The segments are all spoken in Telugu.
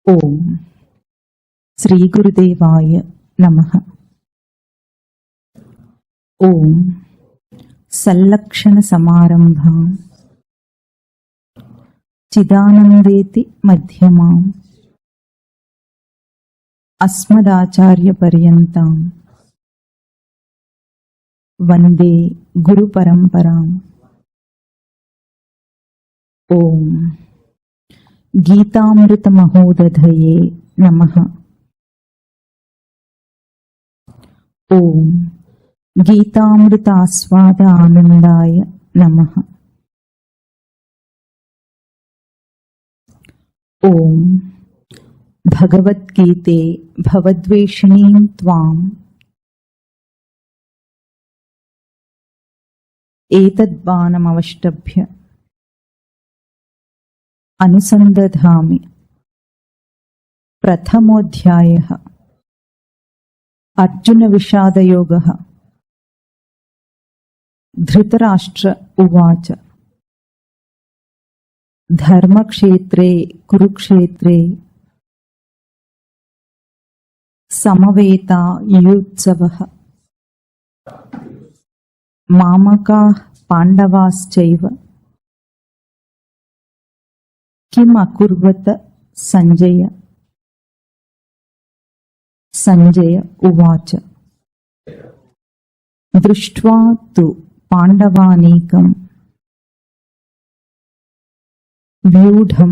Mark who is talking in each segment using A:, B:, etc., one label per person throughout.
A: ఓం శ్రీ గురుదేవాయ నమః. ఓం సల్లక్షణ సమారంభాం చిదానందేతి మధ్యమాం అస్మదాచార్య పర్యంతం వందే గురు పరంపరాం. ఓం గీతామృత మహోదధయే నమః. ఓం గీతామృత ఆస్వాద ఆనందాయ నమః. ఓం భగవద్గీతే భవద్వేషిణీం త్వాం ఏతద్బాణమవష్టభ్య అనుసందధామి. ప్రథమోధ్యాయః అర్జున విషాదయోగః. ధృతరాష్ట్ర ఉవాచ ధర్మక్షేత్రే కురుక్షేత్రే సమవేతాయుత్సవః మామకాః పాండవాశ్చైవ కిమ్ అకుర్వత సంజయ. సంజయ ఉవాచ దృష్ట్వా తు పాండవానీకం వ్యూఢం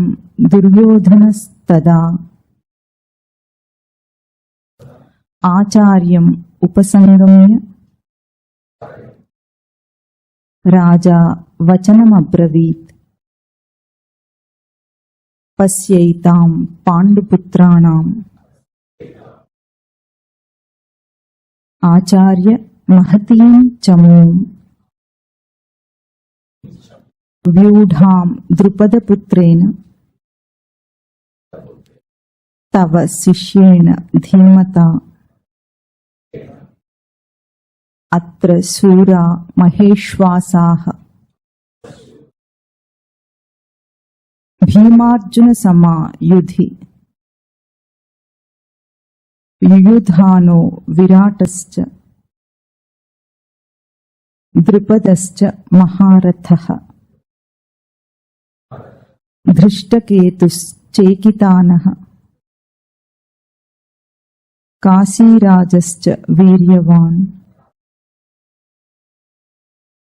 A: దుర్యోధనస్తదా ఆచార్యం ఉపసంగమ్య రాజా వచనమబ్రవీత్. పశ్యైతాం పాండుపుత్రాణాం ఆచార్య మహతీం చమూం వ్యూఢాం ద్రుపదపుత్రేణ తవ శిష్యేణ ధీమతా అత్ర శూరా మహేశ్వాసాః భీమార్జున సమా యుధి యుయుధానో విరాటశ్చ ద్రుపదశ్చ మహారథః ధృష్టకేతుశ్చేకితానః కాశీరాజశ్చ వీర్యవాన్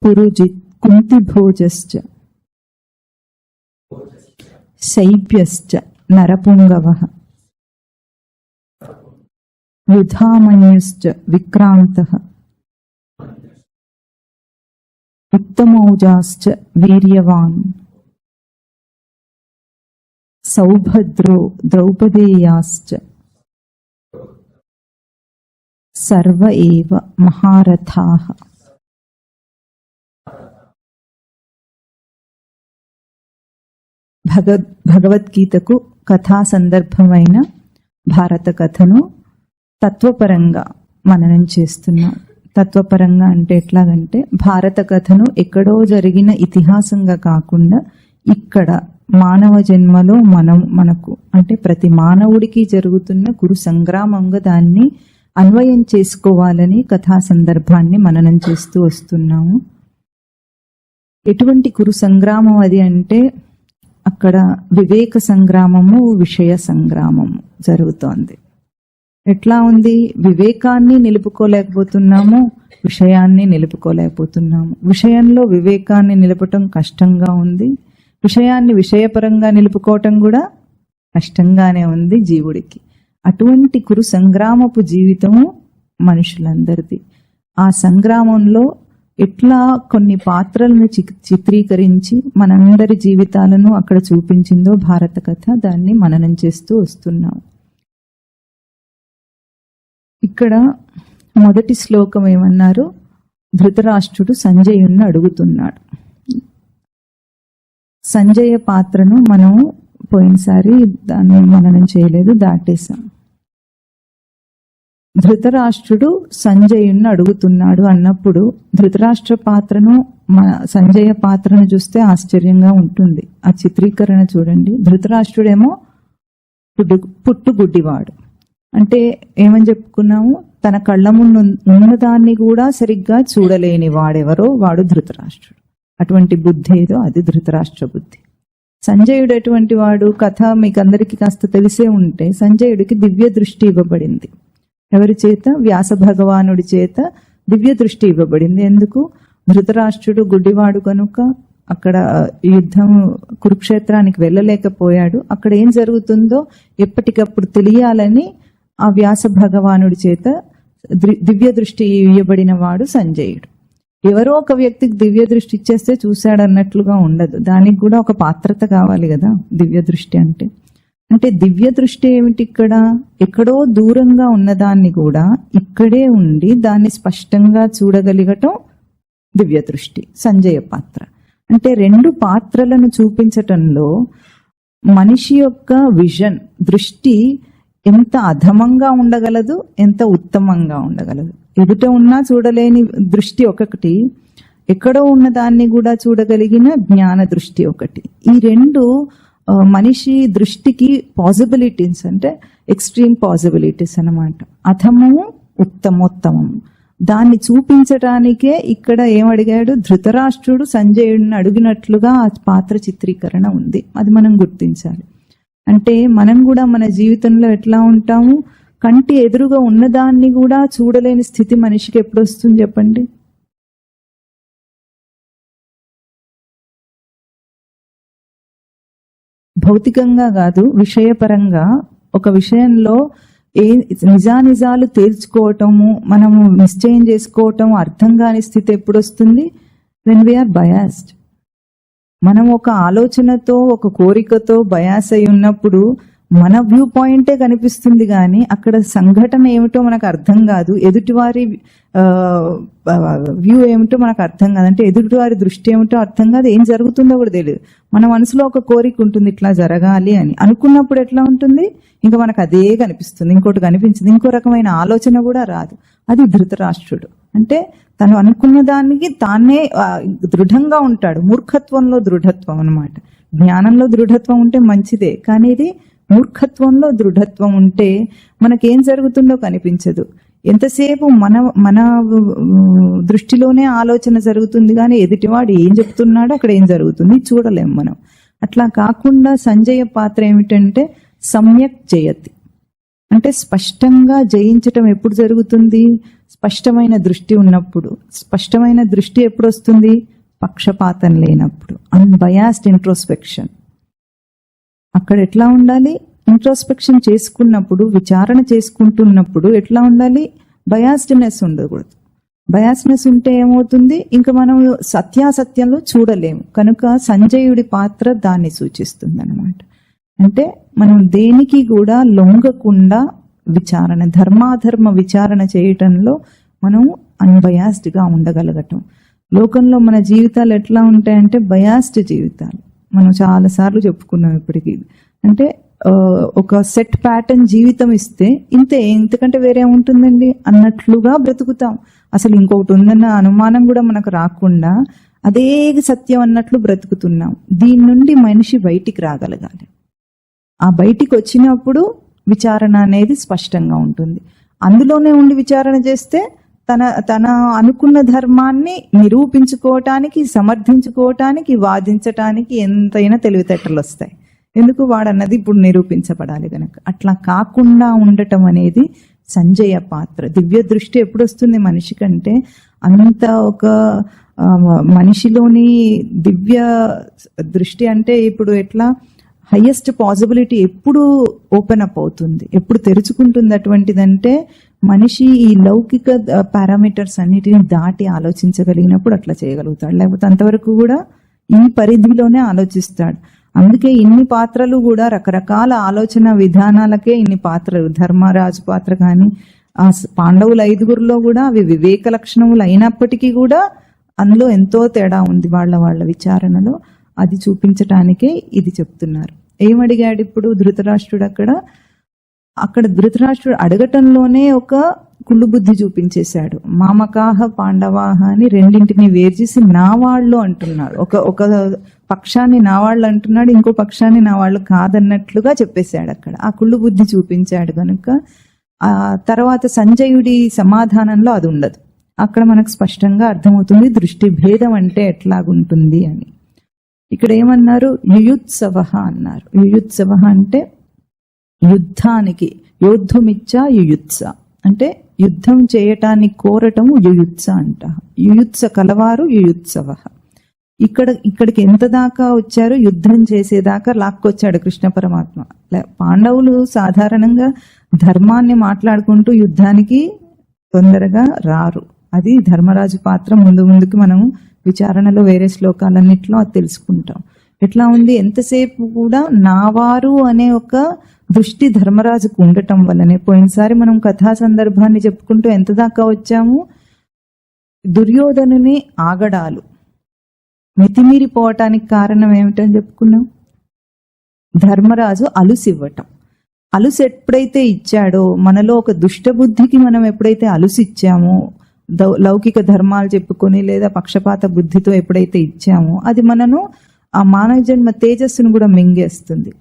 A: పురుజిత్ కుంతిభోజశ్చ శైబ్యశ్చ నరపుంగవః యుధామన్యుశ్చ విక్రాంతః ఉత్తమౌజాశ్చ వీర్యవాన్ సౌభద్రో ద్రౌపదేయాశ్చ సర్వ ఏవ మహారథాః. భగవద్గీతకు కథా సందర్భమైన భారత కథను తత్వపరంగా మననం చేస్తున్నాం. తత్వపరంగా అంటే ఎట్లాగంటే భారత కథను ఎక్కడో జరిగిన ఇతిహాసంగా కాకుండా ఇక్కడ మానవ జన్మలో మనకు అంటే ప్రతి మానవుడికి జరుగుతున్న కురు సంగ్రామంగా దాన్ని అన్వయం చేసుకోవాలని కథా సందర్భాన్ని మననం చేస్తూ వస్తున్నాము. ఎటువంటి కురు సంగ్రామం అది అంటే అక్కడ వివేక సంగ్రామము విషయ సంగ్రామము జరుగుతోంది. ఎట్లా ఉంది? వివేకాన్ని నిలుపుకోలేకపోతున్నాము, విషయాన్ని నిలుపుకోలేకపోతున్నాము. విషయంలో వివేకాన్ని నిలపటం కష్టంగా ఉంది, విషయాన్ని విషయపరంగా నిలుపుకోవటం కూడా కష్టంగానే ఉంది జీవుడికి. అటువంటి కురు సంగ్రామపు జీవితము మనుషులందరిది. ఆ సంగ్రామంలో ఎట్లా కొన్ని పాత్రలను చిత్రీకరించి మనందరి జీవితాలను అక్కడ చూపించిందో భారత కథ, దాన్ని మననం చేస్తూ వస్తున్నాం. ఇక్కడ మొదటి శ్లోకం ఏమన్నారు? ధృతరాష్ట్రుడు సంజయుణ్ణి అడుగుతున్నాడు. సంజయ పాత్రను మనం పోయినసారి దాన్ని మననం చేయలేదు, దాటేశాం. ధృతరాష్ట్రుడు సంజయుణ్ణి అడుగుతున్నాడు అన్నప్పుడు ధృతరాష్ట్ర పాత్రను సంజయ పాత్రను చూస్తే ఆశ్చర్యంగా ఉంటుంది. ఆ చిత్రీకరణ చూడండి. ధృతరాష్ట్రుడేమో పుట్టుగుడ్డివాడు. అంటే ఏమని చెప్పుకున్నాము, తన కళ్ళ ముందు ఉన్నదాన్ని కూడా సరిగ్గా చూడలేని వాడెవరో వాడు ధృతరాష్ట్రుడు. అటువంటి బుద్ధి ఏదో అది ధృతరాష్ట్ర బుద్ధి. సంజయుడు ఎటువంటి వాడు, కథ మీకు అందరికీ కాస్త తెలిసే ఉంటే, సంజయుడికి దివ్య దృష్టి ఇవ్వబడింది. ఎవరి చేత? వ్యాస భగవానుడి చేత దివ్య దృష్టి ఇవ్వబడింది. ఎందుకు? ధృతరాష్ట్రుడు గుడ్డివాడు కనుక అక్కడ యుద్ధం కురుక్షేత్రానికి వెళ్ళలేకపోయాడు. అక్కడ ఏం జరుగుతుందో ఎప్పటికప్పుడు తెలియాలని ఆ వ్యాస భగవానుడి చేత దివ్య దృష్టి ఇవ్వబడిన వాడు సంజయుడు. ఎవరో ఒక వ్యక్తికి దివ్య దృష్టి ఇచ్చేస్తే చూశాడన్నట్లుగా ఉండదు, దానికి కూడా ఒక పాత్రత కావాలి కదా దివ్య దృష్టి అంటే. అంటే దివ్య దృష్టి ఏమిటి? ఇక్కడ ఎక్కడో దూరంగా ఉన్నదాన్ని కూడా ఇక్కడే ఉండి దాన్ని స్పష్టంగా చూడగలిగటం దివ్య దృష్టి, సంజయ పాత్ర. అంటే రెండు పాత్రలను చూపించటంలో మనిషి యొక్క విజన్, దృష్టి ఎంత అధమంగా ఉండగలదు, ఎంత ఉత్తమంగా ఉండగలదు. ఎదుట ఉన్నా చూడలేని దృష్టి ఒకటి, ఎక్కడో ఉన్న దాన్ని కూడా చూడగలిగిన జ్ఞాన దృష్టి ఒకటి. ఈ రెండు మనిషి దృష్టికి పాసిబిలిటీస్, అంటే ఎక్స్ట్రీమ్ పాసిబిలిటీస్ అన్నమాట. అధమము, ఉత్తమోత్తమము, దాన్ని చూపించటానికే ఇక్కడ ఏమడిగాడు ధృతరాష్ట్రుడు సంజయుడిని అడిగినట్లుగా ఆ పాత్ర చిత్రీకరణ ఉంది. అది మనం గుర్తించాలి. అంటే మనం కూడా మన జీవితంలో ఎట్లా ఉంటాము, కంటి ఎదురుగా ఉన్నదాన్ని కూడా చూడలేని స్థితి మనిషికి ఎప్పుడు వస్తుంది చెప్పండి? భౌతికంగా కాదు, విషయపరంగా ఒక విషయంలో నిజానిజాలు తేల్చుకోవటము, మనము నిశ్చయం చేసుకోవటం అర్థం కాని స్థితి ఎప్పుడు వస్తుంది? When we are biased. మనం ఒక ఆలోచనతో, ఒక కోరికతో బయాస్ అయి ఉన్నప్పుడు మన వ్యూ పాయింటే కనిపిస్తుంది, కానీ అక్కడ సంఘటన ఏమిటో మనకు అర్థం కాదు, ఎదుటివారి వ్యూ ఏమిటో మనకు అర్థం కాదు, అంటే ఎదుటివారి దృష్టి ఏమిటో అర్థం కాదు, ఏం జరుగుతుందో కూడా తెలియదు. మన మనసులో ఒక కోరిక ఉంటుంది, ఇట్లా జరగాలి అని అనుకున్నప్పుడు ఎట్లా ఉంటుంది, ఇంకా మనకు అదే కనిపిస్తుంది, ఇంకోటి కనిపించింది, ఇంకో రకమైన ఆలోచన కూడా రాదు. అది ధృతరాష్ట్రుడు. అంటే తను అనుకున్న దానికి తానే దృఢంగా ఉంటాడు. మూర్ఖత్వంలో దృఢత్వం అన్నమాట. జ్ఞానంలో దృఢత్వం ఉంటే మంచిదే, కానీ ఇది మూర్ఖత్వంలో దృఢత్వం ఉంటే మనకేం జరుగుతుందో కనిపించదు. ఎంతసేపు మన దృష్టిలోనే ఆలోచన జరుగుతుంది, కానీ ఎదుటివాడు ఏం చెప్తున్నాడో అక్కడ ఏం జరుగుతుంది చూడలేం మనం. అట్లా కాకుండా సంజయ పాత్ర ఏమిటంటే సమ్యక్ జయతి, అంటే స్పష్టంగా జయించటం ఎప్పుడు జరుగుతుంది? స్పష్టమైన దృష్టి ఉన్నప్పుడు. స్పష్టమైన దృష్టి ఎప్పుడు వస్తుంది? పక్షపాతం లేనప్పుడు, అన్బయాస్డ్ ఇంట్రోస్పెక్షన్. అక్కడ ఎట్లా ఉండాలి? ఇంట్రోస్పెక్షన్ చేసుకున్నప్పుడు, విచారణ చేసుకుంటున్నప్పుడు ఎట్లా ఉండాలి? బయాస్డ్నెస్ ఉండకూడదు. బయాస్డ్నెస్ ఉంటే ఏమవుతుంది? ఇంకా మనం సత్యాసత్యంలో చూడలేము. కనుక సంజయుడి పాత్ర దాన్ని సూచిస్తుంది అన్నమాట. అంటే మనం దేనికి కూడా లొంగకుండా విచారణ, ధర్మాధర్మ విచారణ చేయటంలో మనం అన్బయాస్డ్ గా ఉండగలగటం. లోకంలో మన జీవితాలు ఎట్లా ఉంటాయంటే బయాస్డ్ జీవితాలు. మనం చాలా సార్లు చెప్పుకున్నాం ఇప్పటికీ. అంటే ఒక సెట్ ప్యాటర్న్ జీవితం ఇస్తే ఇంతే, ఇంతకంటే వేరే ఉంటుందండి అన్నట్లుగా బ్రతుకుతాం. అసలు ఇంకొకటి ఉందన్న అనుమానం కూడా మనకు రాకుండా అదే సత్యం అన్నట్లు బ్రతుకుతున్నాం. దీని నుండి మనిషి బయటికి రాగలగాలి. ఆ బయటికి వచ్చినప్పుడు విచారణ అనేది స్పష్టంగా ఉంటుంది. అందులోనే ఉండి విచారణ చేస్తే తన అనుకున్న ధర్మాన్ని నిరూపించుకోవటానికి, సమర్థించుకోవటానికి, వాదించటానికి ఎంతైనా తెలివితేటలు వస్తాయి. ఎందుకు? వాడన్నది ఇప్పుడు నిరూపించబడాలి కనుక. అట్లా కాకుండా ఉండటం అనేది సంజయ పాత్ర. దివ్య దృష్టి ఎప్పుడు వస్తుంది మనిషి కంటే? అంత ఒక మనిషిలోని దివ్య దృష్టి అంటే ఇప్పుడు ఎట్లా హైయెస్ట్ పాసిబిలిటీ ఎప్పుడు ఓపెన్ అప్ అవుతుంది, ఎప్పుడు తెరుచుకుంటుంది అటువంటిదంటే మనిషి ఈ లౌకిక పారామీటర్స్ అన్నిటిని దాటి ఆలోచించగలిగినప్పుడు అట్లా చేయగలుగుతాడు. లేకపోతే అంతవరకు కూడా ఈ పరిధిలోనే ఆలోచిస్తాడు. అందుకే ఇన్ని పాత్రలు కూడా రకరకాల ఆలోచన విధానాలకే ఇన్ని పాత్రలు. ధర్మరాజు పాత్ర కానీ ఆ పాండవుల 5గురిలో కూడా అవి వివేక లక్షణములు అయినప్పటికీ కూడా అందులో ఎంతో తేడా ఉంది వాళ్ళ విచారణలో. అది చూపించటానికే ఇది చెప్తున్నారు. ఏమడిగాడు ఇప్పుడు ధృతరాష్ట్రుడు? అక్కడ ధృతరాష్ట్రుడు అడగటంలోనే ఒక కుళ్ళు బుద్ధి చూపించేశాడు. మామకాహ పాండవాహ అని రెండింటిని వేరు చేసి నా వాళ్ళు అంటున్నాడు. ఒక పక్షాన్ని నా వాళ్ళు అంటున్నాడు, ఇంకో పక్షాన్ని నా వాళ్ళు కాదన్నట్లుగా చెప్పేశాడు. అక్కడ ఆ కుళ్ళు బుద్ధి చూపించాడు కనుక ఆ తర్వాత సంజయుడి సమాధానంలో అది ఉండదు. అక్కడ మనకు స్పష్టంగా అర్థమవుతుంది దృష్టి భేదం అంటే ఎట్లాగుంటుంది అని. ఇక్కడ ఏమన్నారు, యుయుత్సవ అన్నారు. యుయుత్సవ అంటే యుద్ధానికి, యోద్ధుమిచ్చ యుయుత్స అంటే యుద్ధం చేయటానికి కోరటం యుయుత్స అంట. యుయుత్స కలవారు యుయుత్సవ. ఇక్కడికి ఎంత దాకా వచ్చారు, యుద్ధం చేసేదాకా లాక్కొచ్చాడు కృష్ణ పరమాత్మ. పాండవులు సాధారణంగా ధర్మాన్ని మాట్లాడుకుంటూ యుద్ధానికి తొందరగా రారు. అది ధర్మరాజు పాత్ర. ముందుకి మనం విచారణలో వేరే శ్లోకాలన్నిట్లో అది తెలుసుకుంటాం. ఎట్లా ఉంది, ఎంతసేపు కూడా నావారు అనే ఒక దృష్టి ధర్మరాజుకు ఉండటం వల్లనే. పోయినసారి మనం కథా సందర్భాన్ని చెప్పుకుంటూ ఎంత దాకా వచ్చాము, దుర్యోధనుని ఆగడాలు మితిమీరిపోవటానికి కారణం ఏమిటని చెప్పుకున్నాం. ధర్మరాజు అలుసివ్వటం. అలుసు ఎప్పుడైతే ఇచ్చాడో, మనలో ఒక దుష్టబుద్ధికి మనం ఎప్పుడైతే అలుసు ఇచ్చామో, లౌకిక ధర్మాలు చెప్పుకొని లేదా పక్షపాత బుద్ధితో ఎప్పుడైతే ఇచ్చామో, అది మనను ఆ మానవ జన్మ తేజస్సును కూడా మింగేస్తుంది.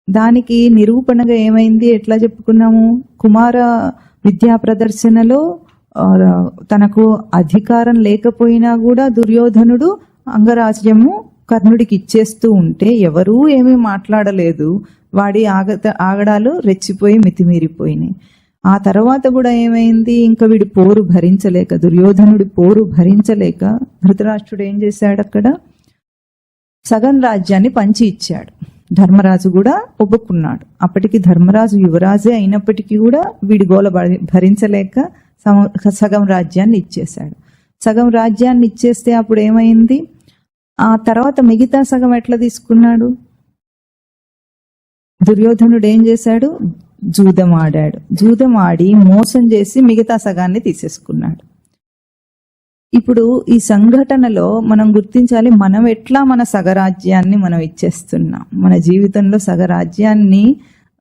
A: దానికి నిరూపణగా ఏమైంది, ఎట్లా చెప్పుకున్నాము, కుమార విద్యా ప్రదర్శనలో తనకు అధికారం లేకపోయినా కూడా దుర్యోధనుడు అంగరాజ్యము కర్ణుడికి ఇచ్చేస్తూ ఉంటే ఎవరూ ఏమీ మాట్లాడలేదు. వాడి ఆగడాలు రెచ్చిపోయి మితిమీరిపోయినాయి. ఆ తర్వాత కూడా ఏమైంది, ఇంకా వీడి పోరు భరించలేక, దుర్యోధనుడి పోరు భరించలేక ధృతరాష్ట్రుడు ఏం చేశాడు, అక్కడ సగం రాజ్యాన్ని పంచి ఇచ్చాడు. ధర్మరాజు కూడా ఒప్పుకున్నాడు. అప్పటికి ధర్మరాజు యువరాజే అయినప్పటికీ కూడా వీడి గోల భరించలేక సగం రాజ్యాన్ని ఇచ్చేశాడు. సగం రాజ్యాన్ని ఇచ్చేస్తే అప్పుడు ఏమైంది, ఆ తర్వాత మిగతా సగం ఎట్లా తీసుకున్నాడు, దుర్యోధనుడు ఏం చేశాడు, జూదం ఆడాడు. జూదం ఆడి మోసం చేసి మిగతా సగాన్ని తీసేసుకున్నాడు. ఇప్పుడు ఈ సంఘటనలో మనం గుర్తించాలి, మనం ఎట్లా మన సగరాజ్యాన్ని మనం ఇచ్చేస్తున్నాం. మన జీవితంలో సగరాజ్యాన్ని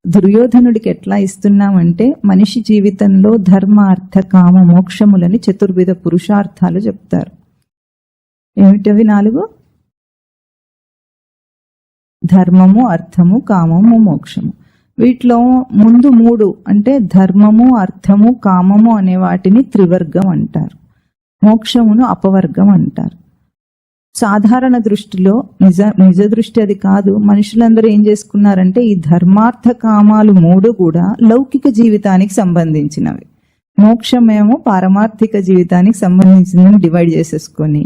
A: దుర్యోధనుడికి ఎట్లా ఇస్తున్నామంటే, మనిషి జీవితంలో ధర్మ అర్థ కామ మోక్షములని చతుర్విధ పురుషార్థాలు చెప్తారు. ఏమిటవి 4? ధర్మము, అర్థము, కామము, మోక్షము. వీటిలో ముందు 3 అంటే ధర్మము, అర్థము, కామము అనే వాటిని త్రివర్గం అంటారు. మోక్షమును అపవర్గం అంటారు. సాధారణ దృష్టిలో, నిజ దృష్టి అది కాదు. మనుషులందరూ ఏం చేసుకున్నారంటే, ఈ ధర్మార్థ కామాలు 3 కూడా లౌకిక జీవితానికి సంబంధించినవి, మోక్షమేమో పారమార్థిక జీవితానికి సంబంధించిందని డివైడ్ చేసేసుకొని,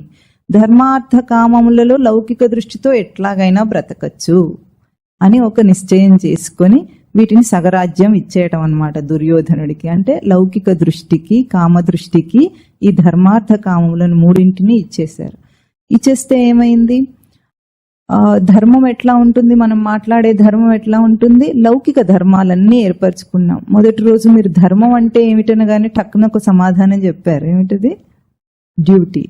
A: ధర్మార్థ కామములలో లౌకిక దృష్టితో ఎట్లాగైనా బ్రతకచ్చు అని ఒక నిశ్చయం చేసుకొని వీటిని సగరాజ్యం ఇచ్చేయటం అన్నమాట దుర్యోధనుడికి. అంటే లౌకిక దృష్టికి, కామ దృష్టికి ఈ ధర్మార్థ కామములను 3 ఇచ్చేశారు. ఇచ్చేస్తే ఏమైంది, ధర్మం ఎట్లా ఉంటుంది, మనం మాట్లాడే ధర్మం ఎట్లా ఉంటుంది, లౌకిక ధర్మాలన్నీ ఏర్పరచుకున్నాం. మొదటి రోజు మీరు ధర్మం అంటే ఏమిటనగానే టక్కున ఒక సమాధానం చెప్పారు. ఏమిటది, డ్యూటీ.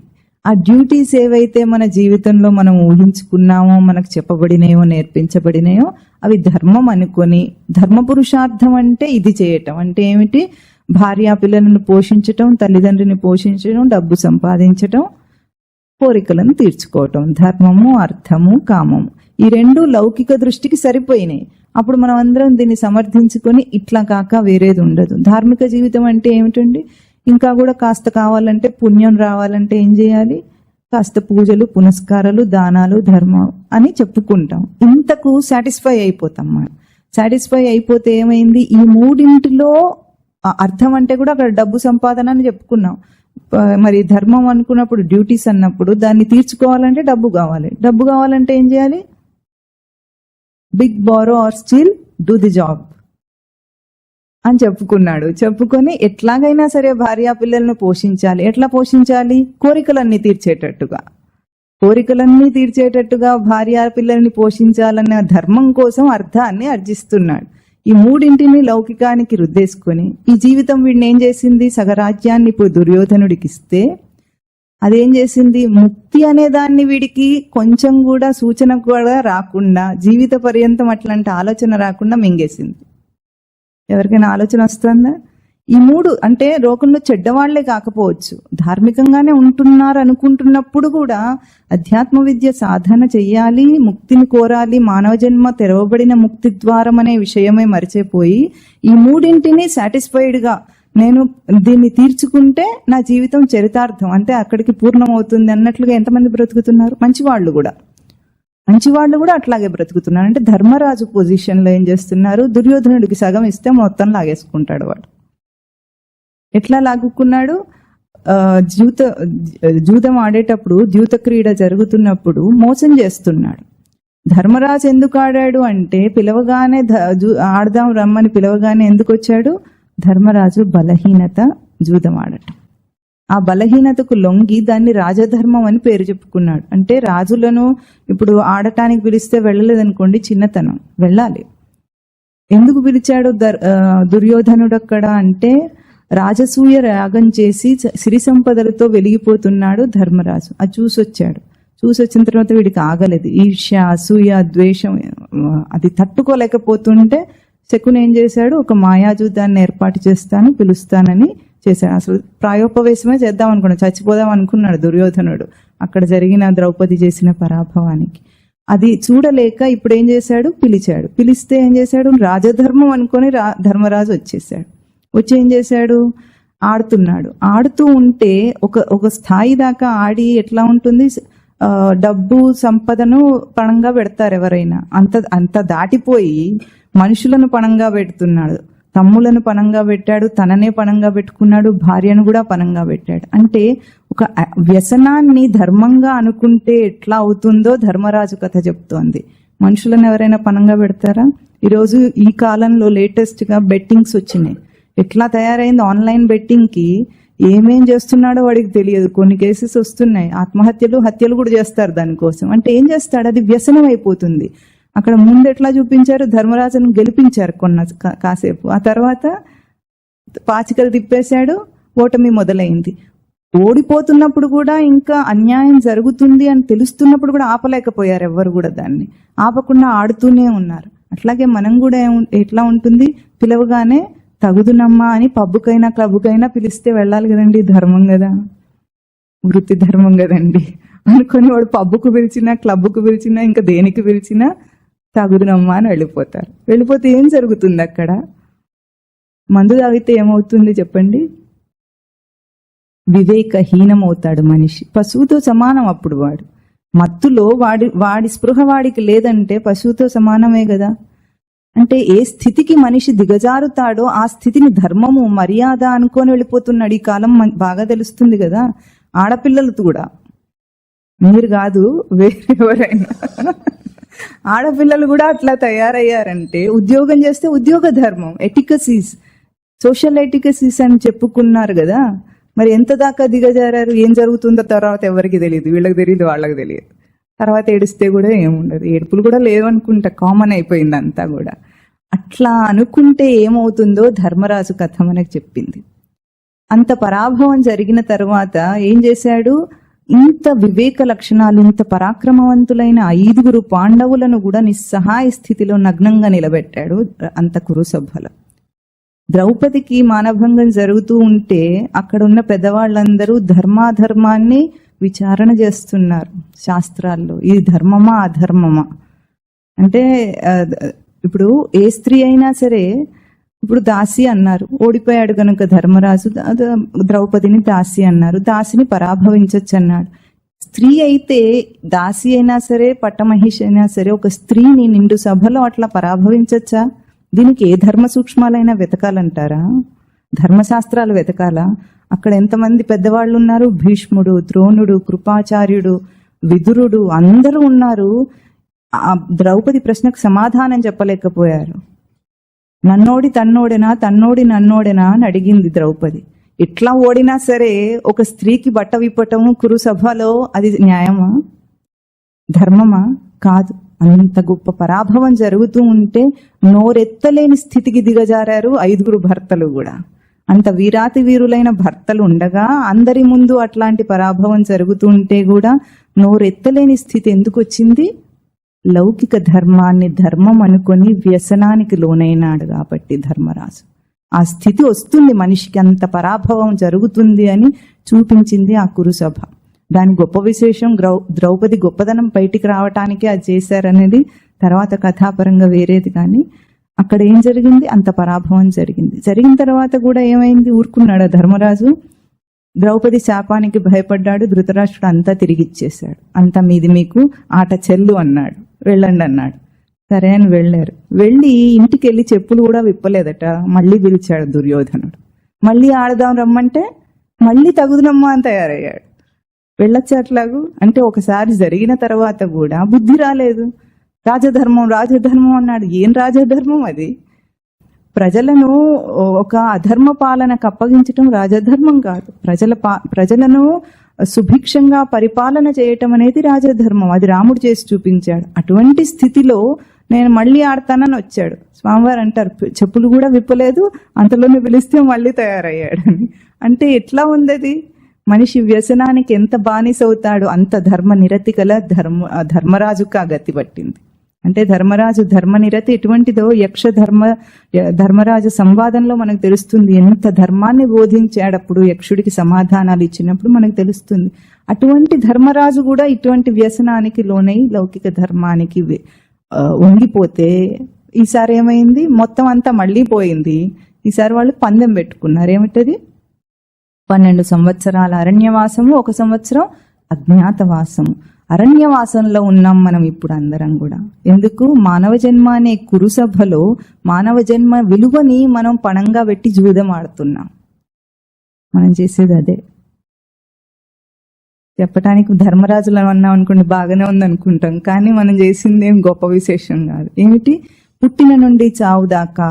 A: ఆ డ్యూటీస్ ఏవైతే మన జీవితంలో మనం ఊహించుకున్నామో, మనకు చెప్పబడినాయో, నేర్పించబడినాయో అవి ధర్మం అనుకొని, ధర్మ పురుషార్థం అంటే ఇది చేయటం అంటే ఏమిటి, భార్యా పిల్లలను పోషించటం, తల్లిదండ్రిని పోషించడం, డబ్బు సంపాదించటం, కోరికలను తీర్చుకోవటం. ధర్మము, అర్థము, కామము ఈ 2 లౌకిక దృష్టికి సరిపోయినాయి. అప్పుడు మనం అందరం దీన్ని సమర్థించుకొని ఇట్లా కాక వేరేది ఉండదు. ధార్మిక జీవితం అంటే ఏమిటండి, ఇంకా కూడా కాస్త కావాలంటే, పుణ్యం రావాలంటే ఏం చేయాలి, కాస్త పూజలు, పునస్కారాలు, దానాలు, ధర్మం అని చెప్పుకుంటాం. ఇంతకు సాటిస్ఫై అయిపోతాం. మనం సాటిస్ఫై అయిపోతే ఏమైంది, ఈ 3 అర్థం అంటే కూడా అక్కడ డబ్బు సంపాదన అని చెప్పుకున్నాం. మరి ధర్మం అనుకున్నప్పుడు, డ్యూటీస్ అన్నప్పుడు దాన్ని తీర్చుకోవాలంటే డబ్బు కావాలి. డబ్బు కావాలంటే ఏం చేయాలి, big borrow or still do the job అని చెప్పుకున్నాడు. చెప్పుకొని ఎట్లాగైనా సరే భార్యా పిల్లలను పోషించాలి. ఎట్లా పోషించాలి, కోరికలన్నీ తీర్చేటట్టుగా భార్యా పిల్లల్ని పోషించాలన్న ధర్మం కోసం అర్థాన్ని అర్జిస్తున్నాడు. ఈ 3 లౌకికానికి రుద్దేసుకొని ఈ జీవితం వీడిని ఏం చేసింది, సగరాజ్యాన్ని ఇప్పుడు దుర్యోధనుడికి ఇస్తే అదేం చేసింది, ముక్తి అనే దాన్ని వీడికి కొంచెం కూడా సూచన కూడా రాకుండా, జీవిత పర్యంతం అట్లాంటి ఆలోచన రాకుండా మింగేసింది. ఎవరికైనా ఆలోచన వస్తుందా, ఈ 3 అంటే లోకంలో చెడ్డవాళ్లే కాకపోవచ్చు, ధార్మికంగానే ఉంటున్నారు అనుకుంటున్నప్పుడు కూడా అధ్యాత్మ విద్య సాధన చెయ్యాలి, ముక్తిని కోరాలి, మానవ జన్మ తెరవబడిన ముక్తి ద్వారం అనే విషయమే మరిచిపోయి ఈ 3ంటిని సాటిస్ఫైడ్ గా నేను దీన్ని తీర్చుకుంటే నా జీవితం చరితార్థం, అంటే అక్కడికి పూర్ణమవుతుంది అన్నట్లుగా ఎంతమంది బ్రతుకుతున్నారు? మంచివాళ్ళు కూడా అట్లాగే బ్రతుకుతున్నారు. అంటే ధర్మరాజు పొజిషన్ లో ఏం చేస్తున్నారు? దుర్యోధనుడికి సగం ఇస్తే మొత్తం లాగేసుకుంటాడు. వాడు ఎట్లా లాగుకున్నాడు? జూదం ఆడేటప్పుడు, ద్యూత క్రీడ జరుగుతున్నప్పుడు మోసం చేస్తున్నాడు. ధర్మరాజు ఎందుకు ఆడాడు అంటే పిలవగానే ఆడదాం రమ్మని పిలవగానే ఎందుకు వచ్చాడు? ధర్మరాజు బలహీనత జూదం ఆడటం. ఆ బలహీనతకు లొంగి దాన్ని రాజధర్మం అని పేరు చెప్పుకున్నాడు. అంటే రాజులను ఇప్పుడు ఆడటానికి పిలిస్తే వెళ్ళలేదనుకోండి, చిన్నతనం, వెళ్ళాలి. ఎందుకు పిలిచాడు దుర్యోధనుడు అక్కడ అంటే రాజసూయ యాగం చేసి సిరి సంపదలతో వెలిగిపోతున్నాడు ధర్మరాజు. అది చూసొచ్చాడు. చూసొచ్చిన తర్వాత వీడికి ఆగలేదు. ఈర్ష్య, అసూయ, ద్వేషం అది తట్టుకోలేకపోతుంటే శకుని ఏం చేశాడు? ఒక మాయాజూదాన్ని ఏర్పాటు చేస్తాను, పిలుస్తానని చేశాడు. అసలు ప్రాయోపవేశమే చేద్దాం అనుకున్నాడు, చచ్చిపోదాం అనుకున్నాడు దుర్యోధనుడు అక్కడ జరిగిన ద్రౌపది చేసిన పరాభవానికి. అది చూడలేక ఇప్పుడు ఏం చేశాడు? పిలిచాడు. పిలిస్తే ఏం చేశాడు? రాజధర్మం అనుకొని ధర్మరాజు వచ్చేసాడు. వచ్చి ఏం చేశాడు? ఆడుతున్నాడు. ఆడుతూ ఉంటే ఒక స్థాయి దాకా ఆడి ఎట్లా ఉంటుంది? డబ్బు సంపదను పణంగా పెడతారు ఎవరైనా. అంత దాటిపోయి మనుషులను పణంగా పెడుతున్నాడు. తమ్ములను పణంగా పెట్టాడు, తననే పణంగా పెట్టుకున్నాడు, భార్యను కూడా పణంగా పెట్టాడు. అంటే ఒక వ్యసనాన్ని ధర్మంగా అనుకుంటే ఎట్లా అవుతుందో ధర్మరాజు కథ చెప్తోంది. మనుషులను ఎవరైనా పణంగా పెడతారా? ఈరోజు ఈ కాలంలో లేటెస్ట్ గా బెట్టింగ్స్ వచ్చినాయి. ఎట్లా తయారైంది? ఆన్లైన్ బెట్టింగ్ కి ఏమేం చేస్తున్నాడో వాడికి తెలియదు. కొన్ని కేసెస్ వస్తున్నాయి, హత్యలు కూడా చేస్తారు దానికోసం. అంటే ఏం చేస్తాడు? అది వ్యసనం అయిపోతుంది. అక్కడ ముందు ఎట్లా చూపించారు? ధర్మరాజును గెలిపించారు కాసేపు, ఆ తర్వాత పాచికలు తిప్పేశాడు, ఓటమి మొదలైంది. ఓడిపోతున్నప్పుడు కూడా ఇంకా అన్యాయం జరుగుతుంది అని తెలుస్తున్నప్పుడు కూడా ఆపలేకపోయారు ఎవ్వరు కూడా. దాన్ని ఆపకుండా ఆడుతూనే ఉన్నారు. అట్లాగే మనం కూడా ఎట్లా ఉంటుంది? పిలవగానే తగుదునమ్మా అని పబ్బుకైనా క్లబ్కైనా పిలిస్తే వెళ్ళాలి కదండి, ధర్మం కదా, వృత్తి ధర్మం కదండి అనుకొని వాడు పబ్బుకు పిలిచినా, క్లబ్కు పిలిచినా, ఇంకా దేనికి పిలిచినా తగుదునమ్మా అని వెళ్ళిపోతారు. వెళ్ళిపోతే ఏం జరుగుతుంది అక్కడ? మందు తాగితే ఏమవుతుంది చెప్పండి? వివేకహీనమవుతాడు మనిషి, పశువుతో సమానం. అప్పుడు వాడు మత్తులో వాడి స్పృహ వాడికి లేదంటే పశువుతో సమానమే కదా. అంటే ఏ స్థితికి మనిషి దిగజారుతాడో ఆ స్థితిని ధర్మము, మర్యాద అనుకొని వెళ్ళిపోతున్నాడు. ఈ కాలం బాగా తెలుస్తుంది కదా. ఆడపిల్లలు కూడా, మీరు కాదు వేరెవరైనా, ఆడపిల్లలు కూడా అట్లా తయారయ్యారంటే ఉద్యోగం చేస్తే ఉద్యోగ ధర్మం, ఎటికసీస్, సోషల్ ఎటికసీస్ అని చెప్పుకున్నారు కదా. మరి ఎంత దాకా దిగజారారు? ఏం జరుగుతుందో తర్వాత ఎవరికి తెలియదు, వీళ్ళకి తెలియదు, వాళ్ళకి తెలియదు. తర్వాత ఏడిస్తే కూడా ఏముండదు, ఏడుపులు కూడా లేవనుకుంటా, కామన్ అయిపోయింది అంతా కూడా. అట్లా అనుకుంటే ఏమవుతుందో ధర్మరాజు కథ మనకు చెప్పింది. అంత పరాభవం జరిగిన తర్వాత ఏం చేశాడు? ఇంత వివేక లక్షణాలు, ఇంత పరాక్రమవంతులైన 5 పాండవులను కూడా నిస్సహాయ స్థితిలో నగ్నంగా నిలబెట్టాడు అంత కురుసభలో. ద్రౌపదికి మానభంగం జరుగుతూ ఉంటే అక్కడ ఉన్న పెద్దవాళ్ళందరూ ధర్మాధర్మాన్ని విచారణ చేస్తున్నారు శాస్త్రాల్లో. ఇది ధర్మమా అధర్మమా అంటే, ఇప్పుడు ఏ స్త్రీ అయినా సరే, ఇప్పుడు దాసి అన్నారు, ఓడిపోయాడు కనుక ధర్మరాజు ద్రౌపదిని దాసి అన్నారు, దాసిని పరాభవించొచ్చు అన్నాడు. స్త్రీ అయితే దాసి అయినా సరే, పట్టమహిషి అయినా సరే, ఒక స్త్రీని నిండు సభలో అట్లా పరాభవించొచ్చా? దీనికి ఏ ధర్మ సూక్ష్మాలైనా వెతకాలంటారా? ధర్మశాస్త్రాలు వెతకాలా? అక్కడ ఎంతమంది పెద్దవాళ్ళు ఉన్నారు? భీష్ముడు, ద్రోణుడు, కృపాచార్యుడు, విదురుడు, అందరూ ఉన్నారు. ఆ ద్రౌపది ప్రశ్నకు సమాధానం చెప్పలేకపోయారు. నన్నోడి తన్నోడేనా, తన్నోడి నన్నోడేనా అని అడిగింది ద్రౌపది. ఎట్లా ఓడినా సరే ఒక స్త్రీకి బట్ట విప్పటము కురుసభలో అది న్యాయమా, ధర్మమా? కాదు. అంత గొప్ప పరాభవం జరుగుతూ ఉంటే నోరెత్తలేని స్థితికి దిగజారారు 5 భర్తలు కూడా. అంత వీరాతి వీరులైన భర్తలు ఉండగా అందరి ముందు అట్లాంటి పరాభవం జరుగుతుంటే కూడా నోరెత్తలేని స్థితి ఎందుకు వచ్చింది? లౌకిక ధర్మాన్ని ధర్మం అనుకొని వ్యసనానికి లోనైనాడు కాబట్టి ధర్మరాజు. ఆ స్థితి వస్తుంది మనిషికి, అంత పరాభవం జరుగుతుంది అని చూపించింది ఆ కురుసభ. దాని గొప్ప విశేషం ద్రౌపది గొప్పదనం బయటికి రావటానికే అది చేశారనేది తర్వాత కథాపరంగా వేరేది. కానీ అక్కడ ఏం జరిగింది, అంత పరాభవం జరిగింది. జరిగిన తర్వాత కూడా ఏమైంది, ఊరుకున్నాడు ధర్మరాజు. ద్రౌపది శాపానికి భయపడ్డాడు. ధృతరాష్ట్రుడు అంతా తిరిగిచ్చేశాడు. అంతా మీది మీకు ఆట చెల్లు అన్నాడు, వెళ్ళండి అన్నాడు. సరే అని వెళ్ళారు. వెళ్ళి ఇంటికి వెళ్ళి చెప్పులు కూడా విప్పలేదట. మళ్ళీ పిలిచాడు దుర్యోధనుడు. మళ్ళీ ఆడదాం రమ్మంటే మళ్ళీ తగుదునమ్మా అని తయారయ్యాడు. వెళ్ళొచ్చు అట్లాగూ అంటే ఒకసారి జరిగిన తర్వాత కూడా బుద్ధి రాలేదు. రాజధర్మం రాజధర్మం అన్నాడు. ఏం రాజధర్మం అది? ప్రజలను ఒక అధర్మ పాలనకు అప్పగించటం రాజధర్మం కాదు. ప్రజలను సుభిక్షంగా పరిపాలన చేయటం అనేది రాజధర్మం. అది రాముడు చేసి చూపించాడు. అటువంటి స్థితిలో నేను మళ్ళీ ఆడతానని వచ్చాడు. స్వామివారు అంటారు చెప్పులు కూడా విప్పలేదు, అంతలోనే పిలిస్తే మళ్ళీ తయారయ్యాడని. అంటే ఎట్లా ఉంది అది? మనిషి వ్యసనానికి ఎంత బానిసవుతాడో అంత ధర్మ నిరతి గల ధర్మరాజుకు ఆ గతి పట్టింది. అంటే ధర్మరాజు ధర్మనిరతి ఎటువంటిదో ధర్మరాజు సంవాదంలో మనకు తెలుస్తుంది. ఎంత ధర్మాన్ని బోధించాడప్పుడు, యక్షుడికి సమాధానాలు ఇచ్చినప్పుడు మనకు తెలుస్తుంది. అటువంటి ధర్మరాజు కూడా ఇటువంటి వ్యసనానికి లోనై లౌకిక ధర్మానికి వంగిపోతే ఈసారి ఏమైంది, మొత్తం అంతా మళ్ళీ పోయింది. ఈసారి వాళ్ళు పందెం పెట్టుకున్నారు. ఏమిటది? 12 సంవత్సరాల అరణ్యవాసము, 1 సంవత్సరం అజ్ఞాతవాసము. అరణ్యవాసంలో ఉన్నాం మనం ఇప్పుడు అందరం కూడా. ఎందుకు? మానవ జన్మ అనే కురుసభలో మానవ జన్మ విలువని మనం పణంగా పెట్టి జూదం ఆడుతున్నాం. మనం చేసేది అదే. చెప్పటానికి ధర్మరాజులు అన్నాం అనుకోండి, బాగానే ఉంది అనుకుంటాం. కానీ మనం చేసింది ఏం గొప్ప విశేషం కాదు. ఏమిటి? పుట్టిన నుండి చావు దాకా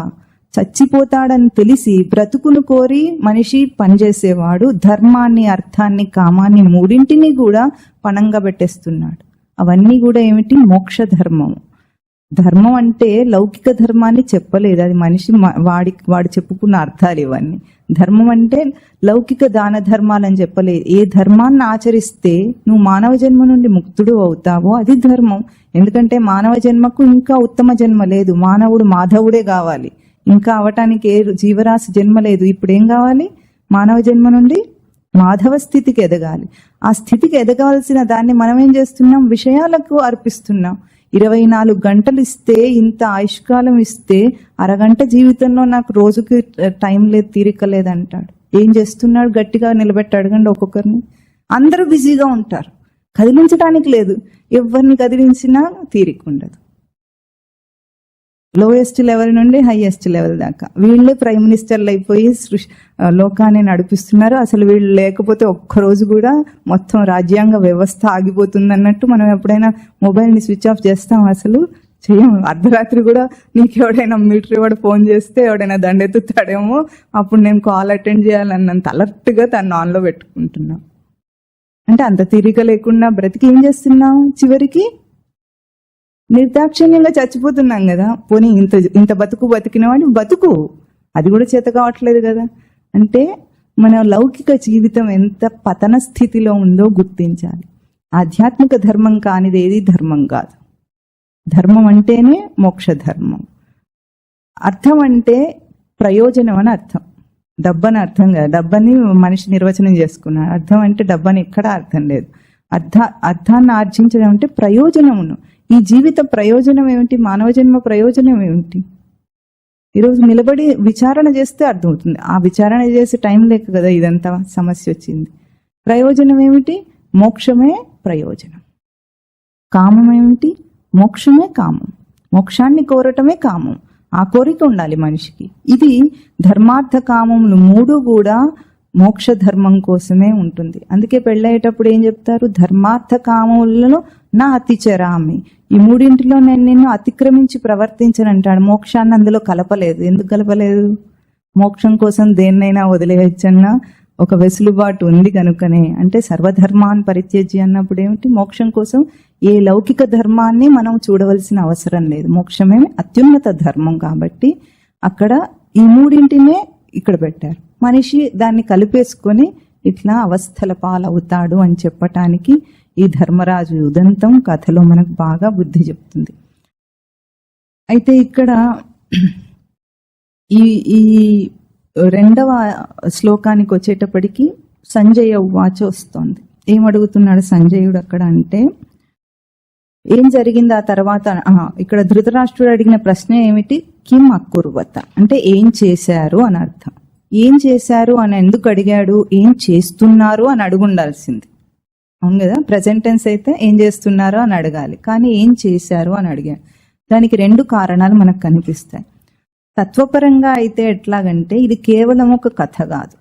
A: చచ్చిపోతాడని తెలిసి బ్రతుకును కోరి మనిషి పనిచేసేవాడు ధర్మాన్ని, అర్థాన్ని, కామాన్ని మూడింటిని కూడా పణంగా పెట్టేస్తున్నాడు. అవన్నీ కూడా ఏమిటి? మోక్ష ధర్మం. ధర్మం అంటే లౌకిక ధర్మాన్ని చెప్పలేదు. అది మనిషి వాడు చెప్పుకున్న అర్థాలు ఇవన్నీ. ధర్మం అంటే లౌకిక దాన ధర్మాలని చెప్పలేదు. ఏ ధర్మాన్ని ఆచరిస్తే నువ్వు మానవ జన్మ నుండి ముక్తుడు అవుతావో అది ధర్మం. ఎందుకంటే మానవ జన్మకు ఇంకా ఉత్తమ జన్మ లేదు. మానవుడు మాధవుడే కావాలి. ఇంకా అవటానికి ఏ జీవరాశి జన్మ లేదు. ఇప్పుడు ఏం కావాలి? మానవ జన్మ నుండి మాధవ స్థితికి ఎదగాలి. ఆ స్థితికి ఎదగాల్సిన దాన్ని మనం ఏం చేస్తున్నాం? విషయాలకు అర్పిస్తున్నాం. 24 గంటలు ఇస్తే, ఇంత ఆయుష్కాలం ఇస్తే, అరగంట జీవితంలో నాకు రోజుకి టైం లేదు, తీరిక లేదంటాడు. ఏం చేస్తున్నాడు? గట్టిగా నిలబెట్టి అడగండి ఒక్కొక్కరిని. అందరూ బిజీగా ఉంటారు, కదిలించడానికి లేదు. ఎవరిని కదిలించినా తీరిక ఉండదు. లోయెస్ట్ లెవెల్ నుండి హైయెస్ట్ లెవెల్ దాకా వీళ్ళే ప్రైమ్ మినిస్టర్లు అయిపోయి లోకాన్ని నడిపిస్తున్నారు. అసలు వీళ్ళు లేకపోతే ఒక్కరోజు కూడా మొత్తం రాజ్యాంగ వ్యవస్థ ఆగిపోతుంది అన్నట్టు. మనం ఎప్పుడైనా మొబైల్ని స్విచ్ ఆఫ్ చేస్తాం? అసలు చెయ్యం. అర్ధరాత్రి కూడా నీకు ఎవడైనా మిలిటరీ వాడు ఫోన్ చేస్తే ఎవడైనా దండెత్తుతాడేమో, అప్పుడు నేను కాల్ అటెండ్ చేయాలన్నంత అలర్ట్గా దాన్ని ఆన్లో పెట్టుకుంటున్నాం. అంటే అంత తీరిక లేకుండా బ్రతికి ఏం చేస్తున్నాం? చివరికి నిర్దాక్షిణ్యంగా చచ్చిపోతున్నాం కదా. పోనీ ఇంత బతికిన వాడి బతుకు, అది కూడా చేత కావట్లేదు కదా. అంటే మన లౌకిక జీవితం ఎంత పతన స్థితిలో ఉందో గుర్తించాలి. ఆధ్యాత్మిక ధర్మం కానిది ఏది ధర్మం కాదు. ధర్మం అంటేనే మోక్ష ధర్మం. అర్థం అంటే ప్రయోజనం అని అర్థం, డబ్బని అర్థం కాదు. డబ్బని మనిషి నిర్వచనం చేసుకున్నాడు. అర్థం అంటే డబ్బని ఎక్కడా అర్థం లేదు. అర్థాన్ని ఆర్జించడం అంటే ప్రయోజనమును. ఈ జీవిత ప్రయోజనం ఏమిటి? మానవ జన్మ ప్రయోజనం ఏమిటి? ఈరోజు నిలబడి విచారణ చేస్తే అర్థమవుతుంది. ఆ విచారణ చేసే టైం లేక కదా ఇదంతా సమస్య వచ్చింది. ప్రయోజనం ఏమిటి? మోక్షమే ప్రయోజనం. కామం ఏమిటి? మోక్షమే కామం. మోక్షాన్ని కోరటమే కామం. ఆ కోరిక ఉండాలి మనిషికి. ఇది ధర్మార్థ కామములు 3 కూడా మోక్ష ధర్మం కోసమే ఉంటుంది. అందుకే పెళ్ళయ్యేటప్పుడు ఏం చెప్తారు? ధర్మార్థ కామములను నా అతిచరామి. ఈ 3 నేను నిన్ను అతిక్రమించి ప్రవర్తించనంటాడు. మోక్షాన్ని అందులో కలపలేదు. ఎందుకు కలపలేదు? మోక్షం కోసం దేన్నైనా వదిలేయచ్చన్న ఒక వెసులుబాటు ఉంది కనుకనే. అంటే సర్వధర్మాన్ని పరిత్యజ్య అన్నప్పుడు ఏమిటి? మోక్షం కోసం ఏ లౌకిక ధర్మాన్ని మనం చూడవలసిన అవసరం లేదు. మోక్షమే అత్యున్నత ధర్మం కాబట్టి అక్కడ ఈ 3 ఇక్కడ పెట్టారు. మనిషి దాన్ని కలిపేసుకొని ఇట్లా అవస్థల పాలవుతాడు అని చెప్పటానికి ఈ ధర్మరాజు ఉదంతం కథలో మనకు బాగా బుద్ధి చెప్తుంది. అయితే ఇక్కడ ఈ రెండవ శ్లోకానికి వచ్చేటప్పటికి సంజయ ఉవాచ వస్తోంది. ఏమడుగుతున్నాడు సంజయుడు అక్కడ అంటే, ఏం జరిగింది ఆ తర్వాత? ఇక్కడ ధృతరాష్ట్రుడు అడిగిన ప్రశ్న ఏమిటి? కిం అకుర్వత అంటే ఏం చేశారు అని అర్థం. ఏం చేశారు అని ఎందుకు అడిగాడు? ఏం చేస్తున్నారు అని అడుగుండాల్సింది. అవును కదా, ప్రెజెంట్ టెన్స్ అయితే ఏం చేస్తున్నారు అని అడగాలి, కానీ ఏం చేశారు అని అడిగాడు. దానికి రెండు కారణాలు మనకు కనిపిస్తాయి. తత్వపరంగా అయితే ఎట్లాగంటే ఇది కేవలం ఒక కథ కాదు,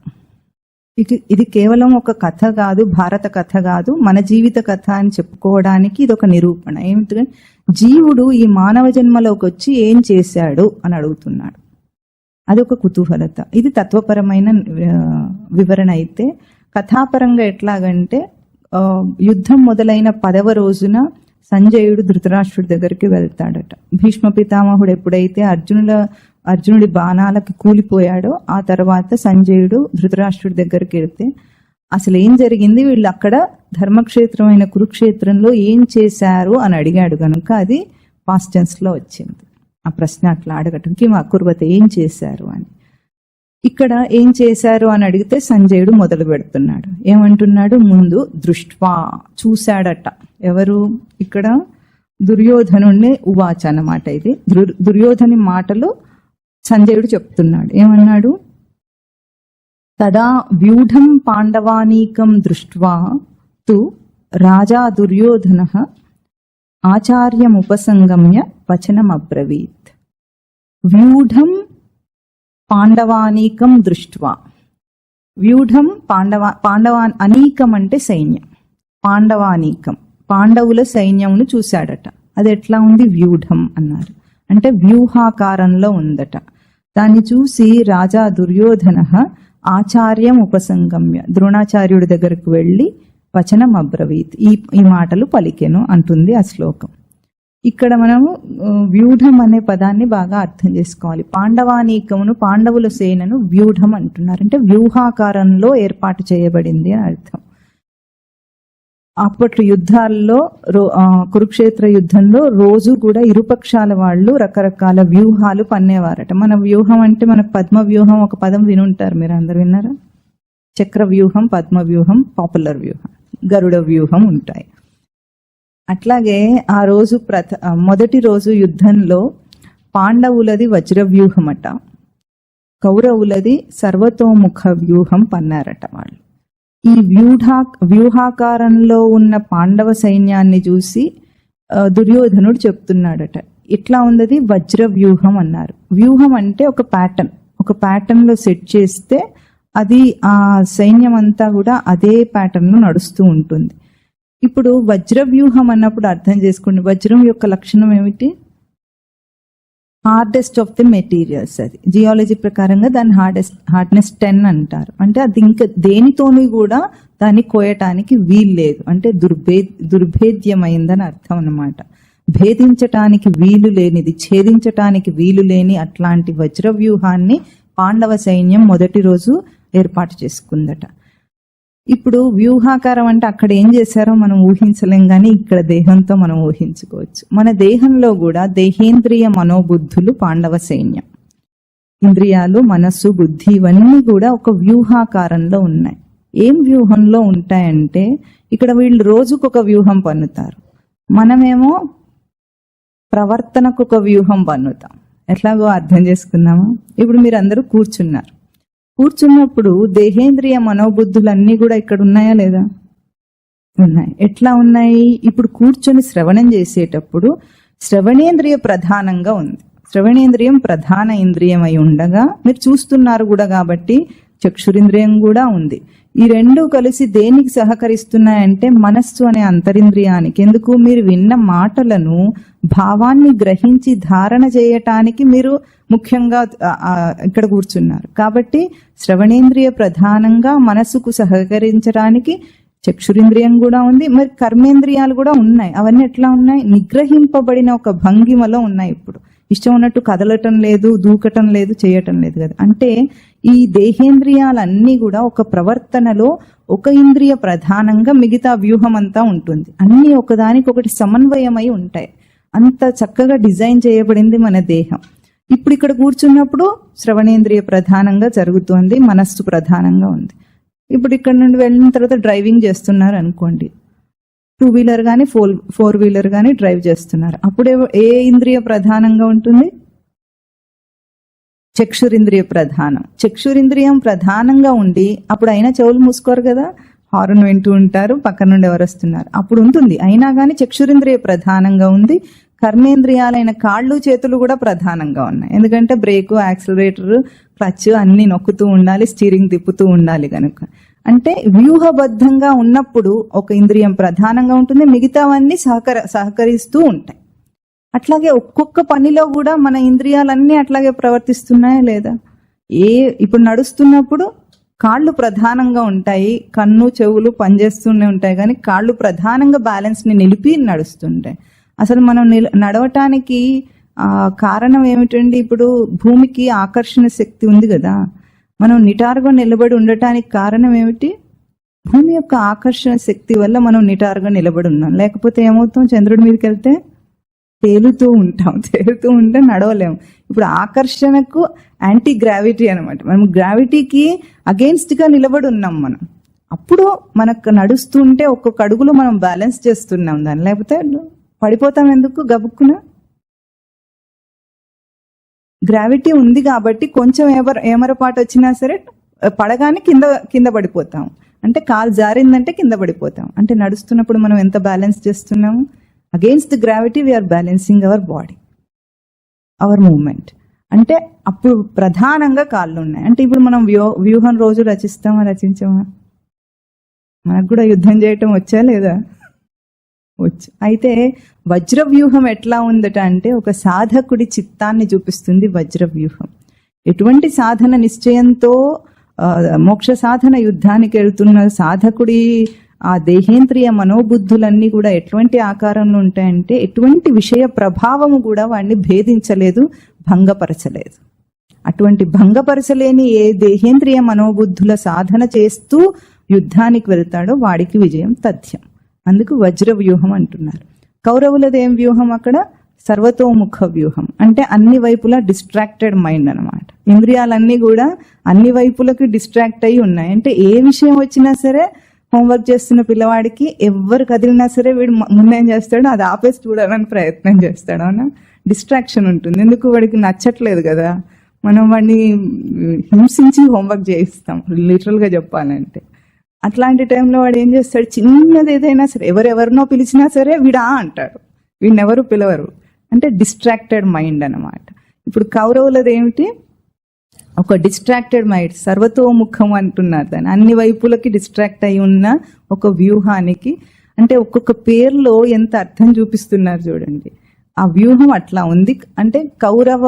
A: ఇది కేవలం ఒక కథ కాదు, భారత కథ కాదు, మన జీవిత కథ అని చెప్పుకోవడానికి ఇది ఒక నిరూపణ. ఏమిటి? జీవుడు ఈ మానవ జన్మలోకి వచ్చి ఏం చేశాడు అని అడుగుతున్నాడు. అది ఒక కుతూహలత. ఇది తత్వపరమైన వివరణ అయితే, కథాపరంగా ఎట్లాగంటే యుద్ధం మొదలైన 10వ రోజున సంజయుడు ధృతరాష్ట్రుడి దగ్గరికి వెళ్తాడట. భీష్మ పితామహుడు ఎప్పుడైతే అర్జునుడి బాణాలకి కూలిపోయాడో ఆ తర్వాత సంజయుడు ధృతరాష్ట్రుడి దగ్గరికి వెళ్తే అసలు ఏం జరిగింది, వీళ్ళు అక్కడ ధర్మక్షేత్రమైన కురుక్షేత్రంలో ఏం చేశారు అని అడిగాడు కనుక అది పాస్ట్ టెన్స్ లో వచ్చింది. ఆ ప్రశ్న అట్లా అడగటం కిం అకుర్వత ఏం చేశారు అని. ఇక్కడ ఏం చేశారు అని అడిగితే సంజయుడు మొదలు పెడుతున్నాడు. ఏమంటున్నాడు? ముందు దృష్ట్వా చూశాడట. ఎవరు? ఇక్కడ దుర్యోధనుణ్ణి ఉవాచ అన్నమాట. ఇది దుర్యోధని మాటలు సంజయుడు చెప్తున్నాడు. ఏమన్నాడు? తదా వ్యూఢం పాండవానీకం దృష్ట్వా తు రాజా దుర్యోధనః ఆచార్యముపసంగమ్య వచనమబ్రవీత్. వ్యూఢం పాండవానీకం దృష్ట్వా. వ్యూఢం పాండవా అనీకం అంటే సైన్యం, పాండవానీకం పాండవుల సైన్యంను చూశాడట. అది ఎట్లా ఉంది? వ్యూఢం అన్నారు అంటే వ్యూహాకారంలో ఉందట. దాన్ని చూసి రాజా దుర్యోధనః ఆచార్యం ఉపసంగమ్య ద్రోణాచార్యుడి దగ్గరకు వెళ్ళి వచనం అబ్రవీత్ ఈ మాటలు పలికెను అంటుంది ఆ శ్లోకం. ఇక్కడ మనము వ్యూఢం అనే పదాన్ని బాగా అర్థం చేసుకోవాలి. పాండవానీకమును పాండవుల సేనను వ్యూఢం అంటున్నారు, అంటే వ్యూహాకారంలో ఏర్పాటు చేయబడింది అని అర్థం. అప్పట్లో యుద్ధాల్లో కురుక్షేత్ర యుద్ధంలో రోజు కూడా ఇరుపక్షాల వాళ్ళు రకరకాల వ్యూహాలు పన్నేవారట. మన వ్యూహం అంటే మనకు పద్మ వ్యూహం ఒక పదం వినుంటారు, మీరు అందరు విన్నారా? చక్ర వ్యూహం, పద్మ వ్యూహం, పాపులర్ వ్యూహం, గరుడ వ్యూహం ఉంటాయి. అట్లాగే ఆ రోజు మొదటి రోజు యుద్ధంలో పాండవులది వజ్ర వ్యూహమట, కౌరవులది సర్వతోముఖ వ్యూహం పన్నారట వాళ్ళు. ఈ వ్యూహాకారంలో ఉన్న పాండవ సైన్యాన్ని చూసి దుర్యోధనుడు చెప్తున్నాడట, ఇట్లా ఉన్నది వజ్ర వ్యూహం అన్నారు. వ్యూహం అంటే ఒక ప్యాటర్న్ లో సెట్ చేస్తే అది ఆ సైన్యం అంతా కూడా అదే ప్యాటర్న్ లో నడుస్తూ ఉంటుంది. ఇప్పుడు వజ్ర వ్యూహం అన్నప్పుడు అర్థం చేసుకోండి, వజ్రం యొక్క లక్షణం ఏమిటి? Hardest of the materials. అది జియాలజీ ప్రకారంగా దాన్ని హార్డ్నెస్ 10 అంటారు. అంటే అది ఇంకా దేనితోని కూడా దాన్ని కోయటానికి వీలు లేదు, అంటే దుర్భేద్యమైందని అర్థం అన్నమాట. భేదించటానికి వీలు లేనిది, ఛేదించటానికి వీలు లేని అట్లాంటి వజ్ర వ్యూహాన్ని పాండవ సైన్యం మొదటి రోజు ఏర్పాటు చేసుకుందట. ఇప్పుడు వ్యూహాకారం అంటే అక్కడ ఏం చేశారో మనం ఊహించలేం, కానీ ఇక్కడ దేహంతో మనం ఊహించుకోవచ్చు. మన దేహంలో కూడా దేహేంద్రియ మనోబుద్ధులు పాండవ సైన్యం. ఇంద్రియాలు, మనస్సు, బుద్ధి ఇవన్నీ కూడా ఒక వ్యూహాకారంలో ఉన్నాయి. ఏం వ్యూహంలో ఉంటాయంటే ఇక్కడ వీళ్ళు రోజుకొక వ్యూహం పన్నుతారు, మనమేమో ప్రవర్తనకు ఒక వ్యూహం పన్నుతాం. ఎట్లాగో అర్థం చేసుకుందామా? ఇప్పుడు మీరు అందరూ కూర్చున్నప్పుడు దేహేంద్రియ మనోబుద్ధులన్నీ కూడా ఇక్కడ ఉన్నాయా లేదా? ఉన్నాయి. ఎట్లా ఉన్నాయి? ఇప్పుడు కూర్చొని శ్రవణం చేసేటప్పుడు శ్రవణేంద్రియ ప్రధానంగా ఉంది. శ్రవణేంద్రియం ప్రధాన ఇంద్రియం అయి ఉండగా మీరు చూస్తున్నారు కూడా కాబట్టి చక్షురింద్రియం కూడా ఉంది. ఈ రెండు కలిసి దేనికి సహకరిస్తున్నాయంటే మనస్సు అనే అంతరింద్రియానికి. ఎందుకు? మీరు విన్న మాటలను భావాన్ని గ్రహించి ధారణ చేయటానికి మీరు ముఖ్యంగా ఇక్కడ కూర్చున్నారు కాబట్టి శ్రవణేంద్రియ ప్రధానంగా మనస్సుకు సహకరించడానికి చక్షురింద్రియం కూడా ఉంది, మరి కర్మేంద్రియాలు కూడా ఉన్నాయి. అవన్నీ ఎట్లా ఉన్నాయి? నిగ్రహింపబడిన ఒక భంగిమలో ఉన్నాయి. ఇప్పుడు ఇష్టం ఉన్నట్టు కదలటం లేదు, దూకటం లేదు, చేయటం లేదు కదా. అంటే ఈ దేహేంద్రియాలన్నీ కూడా ఒక ప్రవర్తనలో ఒక ఇంద్రియ ప్రధానంగా మిగతా వ్యూహం అంతా ఉంటుంది. అన్నీ ఒకదానికొకటి సమన్వయమై ఉంటాయి. అంత చక్కగా డిజైన్ చేయబడింది మన దేహం. ఇప్పుడు ఇక్కడ కూర్చున్నప్పుడు శ్రవణేంద్రియ ప్రధానంగా జరుగుతోంది, మనస్సు ప్రధానంగా ఉంది. ఇప్పుడు ఇక్కడ నుండి వెళ్ళిన తర్వాత డ్రైవింగ్ చేస్తున్నారు అనుకోండి, 2 వీలర్ కానీ 4 వీలర్ కానీ డ్రైవ్ చేస్తున్నారు. అప్పుడు ఏ ఇంద్రియ ప్రధానంగా ఉంటుంది? చక్షురింద్రియ ప్రధానం. చక్షురింద్రియం ప్రధానంగా ఉండి అప్పుడు అయినా చెవులు మూసుకోరు కదా, హార్న్ వింటూ ఉంటారు, పక్కన నుండి ఎవరు వస్తున్నారు, అప్పుడు ఉంటుంది. అయినా కానీ చక్షురింద్రియ ప్రధానంగా ఉంది. కర్మేంద్రియాలైన కాళ్ళు చేతులు కూడా ప్రధానంగా ఉన్నాయి. ఎందుకంటే బ్రేకు, యాక్సిలరేటర్, క్లచ్ అన్ని నొక్కుతూ ఉండాలి, స్టీరింగ్ తిప్పుతూ ఉండాలి కనుక. అంటే వ్యూహబద్ధంగా ఉన్నప్పుడు ఒక ఇంద్రియం ప్రధానంగా ఉంటుంది, మిగతావన్నీ సహకరిస్తూ ఉంటాయి. అట్లాగే ఒక్కొక్క పనిలో కూడా మన ఇంద్రియాలన్నీ అట్లాగే ప్రవర్తిస్తున్నాయా లేదా? ఇప్పుడు నడుస్తున్నప్పుడు కాళ్ళు ప్రధానంగా ఉంటాయి, కన్ను చెవులు పనిచేస్తూనే ఉంటాయి, కానీ కాళ్ళు ప్రధానంగా బ్యాలెన్స్ ని నిలిపి నడుస్తుంటాయి. అసలు మనం నడవటానికి కారణం ఏమిటండి? ఇప్పుడు భూమికి ఆకర్షణ శక్తి ఉంది కదా, మనం నిటారుగా నిలబడి ఉండటానికి కారణం ఏమిటి? భూమి యొక్క ఆకర్షణ శక్తి వల్ల మనం నిటారుగా నిలబడి ఉన్నాం. లేకపోతే ఏమవుతాం? చంద్రుడి మీదకి వెళ్తే తేలుతూ ఉంటే నడవలేము. ఇప్పుడు ఆకర్షణకు యాంటీ గ్రావిటీ అనమాట. మనం గ్రావిటీకి అగెయిన్స్ట్ గా నిలబడి ఉన్నాం మనం. అప్పుడు మనకు నడుస్తుంటే ఒక్కొక్క అడుగులో మనం బ్యాలెన్స్ చేస్తున్నాం దాన్ని, లేకపోతే పడిపోతాం. ఎందుకు గబుక్కున? గ్రావిటీ ఉంది కాబట్టి కొంచెం ఏమరపాటు వచ్చినా సరే పడగానే కింద పడిపోతాం. అంటే కాలు జారిందంటే కింద పడిపోతాం. అంటే నడుస్తున్నప్పుడు మనం ఎంత బ్యాలెన్స్ చేస్తున్నాము? Against the gravity we are balancing our body, our movement. అంటే అప్పుడు ప్రధానంగా కాళ్ళు ఉన్నాయి. అంటే ఇప్పుడు మనం వ్యూహం రోజు రచించామా? మనకు కూడా యుద్ధం చేయటం వచ్చా లేదా? వచ్చు. అయితే వజ్ర వ్యూహం ఎట్లా ఉందట అంటే ఒక సాధకుడి చిత్తాన్ని చూపిస్తుంది వజ్ర వ్యూహం. ఎటువంటి సాధన నిశ్చయంతో మోక్ష సాధన యుద్ధానికి వెళ్తున్న సాధకుడి ఆ దేహేంద్రియ మనోబుద్ధులన్నీ కూడా ఎటువంటి ఆకారంలో ఉంటాయంటే ఎటువంటి విషయ ప్రభావము కూడా వాడిని భేదించలేదు, భంగపరచలేదు. అటువంటి భంగపరచలేని ఏ దేహేంద్రియ మనోబుద్ధుల సాధన చేస్తూ యుద్ధానికి వెళ్తాడో వాడికి విజయం తథ్యం. అందుకు వజ్ర వ్యూహం అంటున్నారు. కౌరవులది ఏం వ్యూహం? అక్కడ సర్వతోముఖ వ్యూహం. అంటే అన్ని వైపులా డిస్ట్రాక్టెడ్ మైండ్ అనమాట. ఇంద్రియాలన్నీ కూడా అన్ని వైపులకి డిస్ట్రాక్ట్ అయి ఉన్నాయి. అంటే ఏ విషయం వచ్చినా సరే, హోంవర్క్ చేస్తున్న పిల్లవాడికి ఎవరు కదిలినా సరే వీడు ముందేం చేస్తాడో అది ఆపేసి చూడాలని ప్రయత్నం చేస్తాడు. అవునా? డిస్ట్రాక్షన్ ఉంటుంది. ఎందుకు? వాడికి నచ్చట్లేదు కదా, మనం వాడిని హింసించి హోంవర్క్ చేయిస్తాం లిటరల్ గా చెప్పాలంటే. అట్లాంటి టైంలో వాడు ఏం చేస్తాడు? చిన్నది ఏదైనా సరే, ఎవరెవరినో పిలిచినా సరే వీడా అంటాడు, వీడినెవరు పిలవరు. అంటే డిస్ట్రాక్టెడ్ మైండ్ అనమాట. ఇప్పుడు కౌరవులది ఏమిటి? ఒక డిస్ట్రాక్టెడ్ మైండ్, సర్వతోముఖం అంటున్నారు దాన్ని. అన్ని వైపులకి డిస్ట్రాక్ట్ అయి ఉన్న ఒక వ్యూహానికి, అంటే ఒక్కొక్క పేర్లో ఎంత అర్థం చూపిస్తున్నారు చూడండి. ఆ వ్యూహం అట్లా ఉంది. అంటే కౌరవ